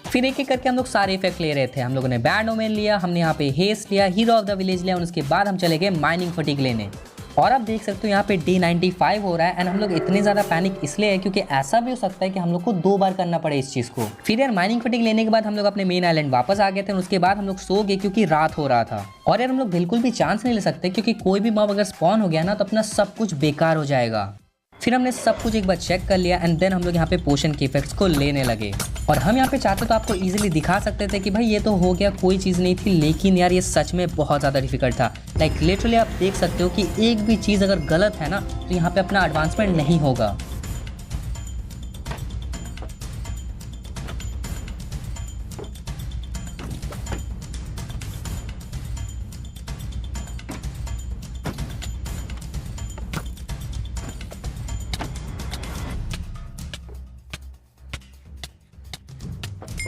फिर एक एक करके हम लोग सारे इफेक्ट ले रहे थे। हम लोगों ने बैंड ओमेन लिया, हमने यहाँ पे हेस्ट लिया, हीरो ऑफ द विलेज लिया और उसके बाद हम चले गए माइनिंग फटीग लेने। और आप देख सकते हो यहाँ पे D95 हो रहा है एंड हम लोग इतने ज़्यादा पैनिक इसलिए है क्योंकि ऐसा भी हो सकता है कि हम लोग को 2 बार करना पड़े इस चीज़ को। फिर यार माइनिंग फटीग लेने के बाद हम लोग अपने मेन आइलैंड वापस आ गए थे और उसके बाद हम लोग सो गए क्योंकि रात हो रहा था। और यार हम लोग बिल्कुल भी चांस नहीं ले सकते क्योंकि कोई भी मॉब अगर स्पॉन हो गया ना तो अपना सब कुछ बेकार हो जाएगा। फिर हमने सब कुछ एक बार चेक कर लिया एंड देन हम लोग यहाँ पे पोशन के इफेक्ट्स को लेने लगे। और हम यहाँ पे चाहते तो आपको इजीली दिखा सकते थे कि भाई ये तो हो गया, कोई चीज़ नहीं थी, लेकिन यार ये सच में बहुत ज़्यादा डिफिकल्ट था। लाइक लिटरली आप देख सकते हो कि एक भी चीज़ अगर गलत है ना तो यहाँ पे अपना एडवांसमेंट नहीं होगा।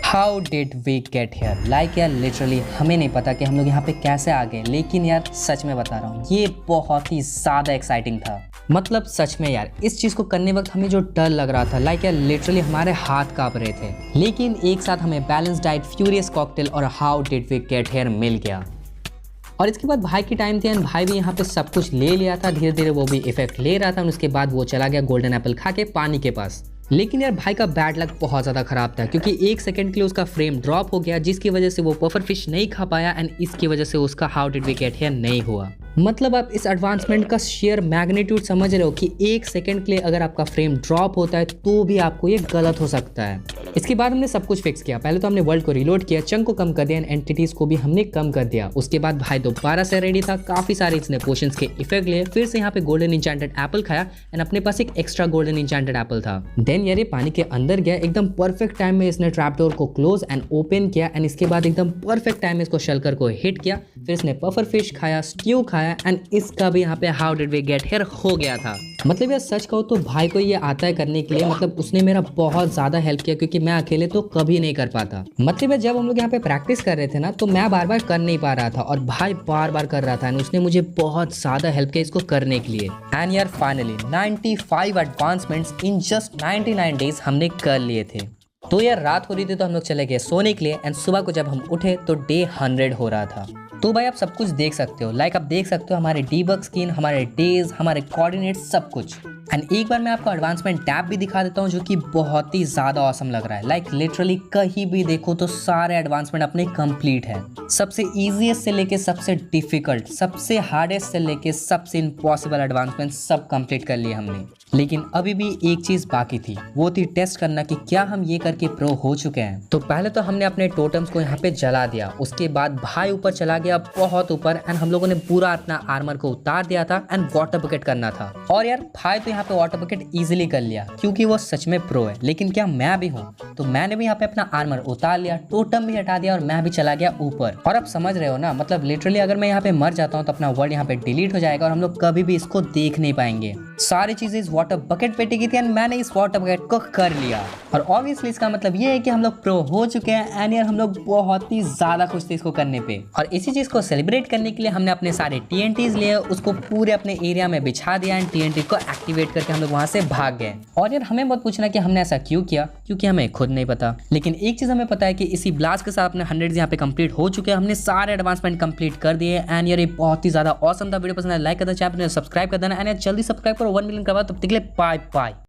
How did we get here, like यार लिटरली हमें नहीं पता कि हम लोग यहाँ पे कैसे आ गए, लेकिन यार सच में बता रहा हूँ ये बहुत ही ज़्यादा एक्साइटिंग था। मतलब सच में यार इस चीज़ को करने वक्त हमें जो डर लग रहा था, लाइक यार लिटरली हमारे हाथ काँप रहे थे, लेकिन एक साथ हमें बैलेंस डाइट, फ्यूरियस कॉकटेल और how did we get here मिल गया। और इसके बाद भाई की टाइम थी एंड भाई भी यहाँ पे सब कुछ ले लिया था, धीरे धीरे वो भी इफेक्ट ले रहा था और उसके बाद वो चला गया गोल्डन एप्पल खा के पानी के पास। लेकिन यार भाई का बैड लक बहुत ज़्यादा खराब था क्योंकि 1 सेकंड के लिए उसका फ्रेम ड्रॉप हो गया, जिसकी वजह से वो पफर फिश नहीं खा पाया एंड इसकी वजह से उसका how did we get here नहीं हुआ। मतलब आप इस एडवांसमेंट का शेयर मैग्नीट्यूड समझ रहे हो कि 1 सेकंड के लिए अगर आपका फ्रेम ड्रॉप होता है तो भी आपको ये गलत हो सकता है। इसके बाद हमने सब कुछ फिक्स किया। पहले तो हमने वर्ल्ड को रिलोड किया, चंक को कम कर दिया एंड एंटिटीज को भी हमने कम कर दिया। उसके बाद भाई दोबारा से रेडी था, काफी सारे इसने पोशंस के इफेक्ट लिए, फिर से यहाँ पे गोल्डन इंचेंटेड एप्पल खाया एंड अपने पास एक एक्स्ट्रा गोल्डन इंचेंटेड एप्पल था। देन यार ये पानी के अंदर गया, एकदम परफेक्ट टाइम में इसने ट्रैप डोर को क्लोज एंड ओपन किया एंड इसके बाद एकदम परफेक्ट टाइम में इसको शलकर को हिट किया। फिर इसने पफर फिश खाया, स्ट्यू खाया एंड इसका भी यहाँ पे how did we get here हो गया था। मतलब यार सच कहो तो भाई को ये आता है करने के लिए, मतलब उसने मेरा बहुत ज्यादा हेल्प किया क्योंकि मैं अकेले तो कभी नहीं कर पाता। मतलब जब हम लोग यहाँ पे प्रैक्टिस कर रहे थे ना तो मैं बार बार कर नहीं पा रहा था और भाई बार बार कर रहा था एंड उसने मुझे बहुत ज्यादा हेल्प किया इसको करने के लिए। एंड यार finally 95 advancements in just 99 days हमने कर लिए थे। तो यार रात हो रही थी तो हम लोग चले गए सोने के लिए एंड सुबह को जब हम उठे तो डे 100 हो रहा था। तो भाई आप सब कुछ देख सकते हो, लाइक आप देख सकते हो हमारे डीबग स्क्रीन, हमारे डेज, हमारे कोऑर्डिनेट, सब कुछ। एंड एक बार मैं आपको एडवांसमेंट टैब भी दिखा देता हूँ जो कि बहुत ही ज़्यादा ऑसम लग रहा है। लाइक लिटरली कहीं भी देखो तो सारे एडवांसमेंट अपने कंप्लीट है। सबसे ईजीएस्ट से लेके सबसे डिफिकल्ट, सबसे हार्डेस्ट से लेके सबसे इम्पॉसिबल एडवांसमेंट सब कंप्लीट कर लिए हमने। लेकिन अभी भी एक चीज़ बाकी थी, वो थी टेस्ट करना कि क्या हम ये करके प्रो हो चुके हैं। तो पहले तो हमने अपने टोटम्स को यहाँ पे जला दिया, उसके बाद भाई ऊपर चला गया बहुत ऊपर एंड हम लोगों ने पूरा अपना आर्मर को उतार दिया था एंड वाटर बकेट करना था। और यार भाई तो यहाँ पे वाटर बकेट इजीली कर लिया क्योंकि वो सच में प्रो है। लेकिन क्या मैं भी हूँ? तो मैंने भी यहाँ पे अपना आर्मर उतार लिया, टोटम भी हटा दिया और मैं भी चला गया ऊपर। और अब समझ रहे हो ना, मतलब लिटरली अगर मैं यहाँ पे मर जाता हूँ तो अपना वर्ल्ड यहाँ पे डिलीट हो जाएगा और हम लोग कभी भी इसको देख नहीं पाएंगे। सारी चीजें इस वाटर बकेट पे टिकी थी एंड मैंने इस वाटर बकेट को कर लिया। और ऑब्वियसली इसका मतलब ये है कि हम लोग प्रो हो चुके हैं एंड यार हम लोग बहुत ही ज्यादा खुश थे इसको करने पे। और इसी चीज को सेलिब्रेट करने के लिए हमने अपने सारे TNTs लिए, उसको पूरे अपने एरिया में बिछा दिया एंड TNT को एक्टिवेट करके हम लोग वहां से भाग गए। और यार हमें बहुत पूछना कि हमने ऐसा क्यों किया, क्योंकि हमें खुद नहीं पता। लेकिन एक चीज हमें पता है कि इसी ब्लास्ट के साथ अपने 100 यहाँ पे कंप्लीट हो चुके हैं, हमने सारे एडवांसमेंट कंप्लीट कर दिए एंड यार ये बहुत ही ज्यादा ऑसम था। वीडियो पसंद है लाइक कर देना, चैनल सब्सक्राइब कर देना एंड जल्दी सब्सक्राइब करो 1 मिलियन करवा। तब तक के लिए बाय बाय।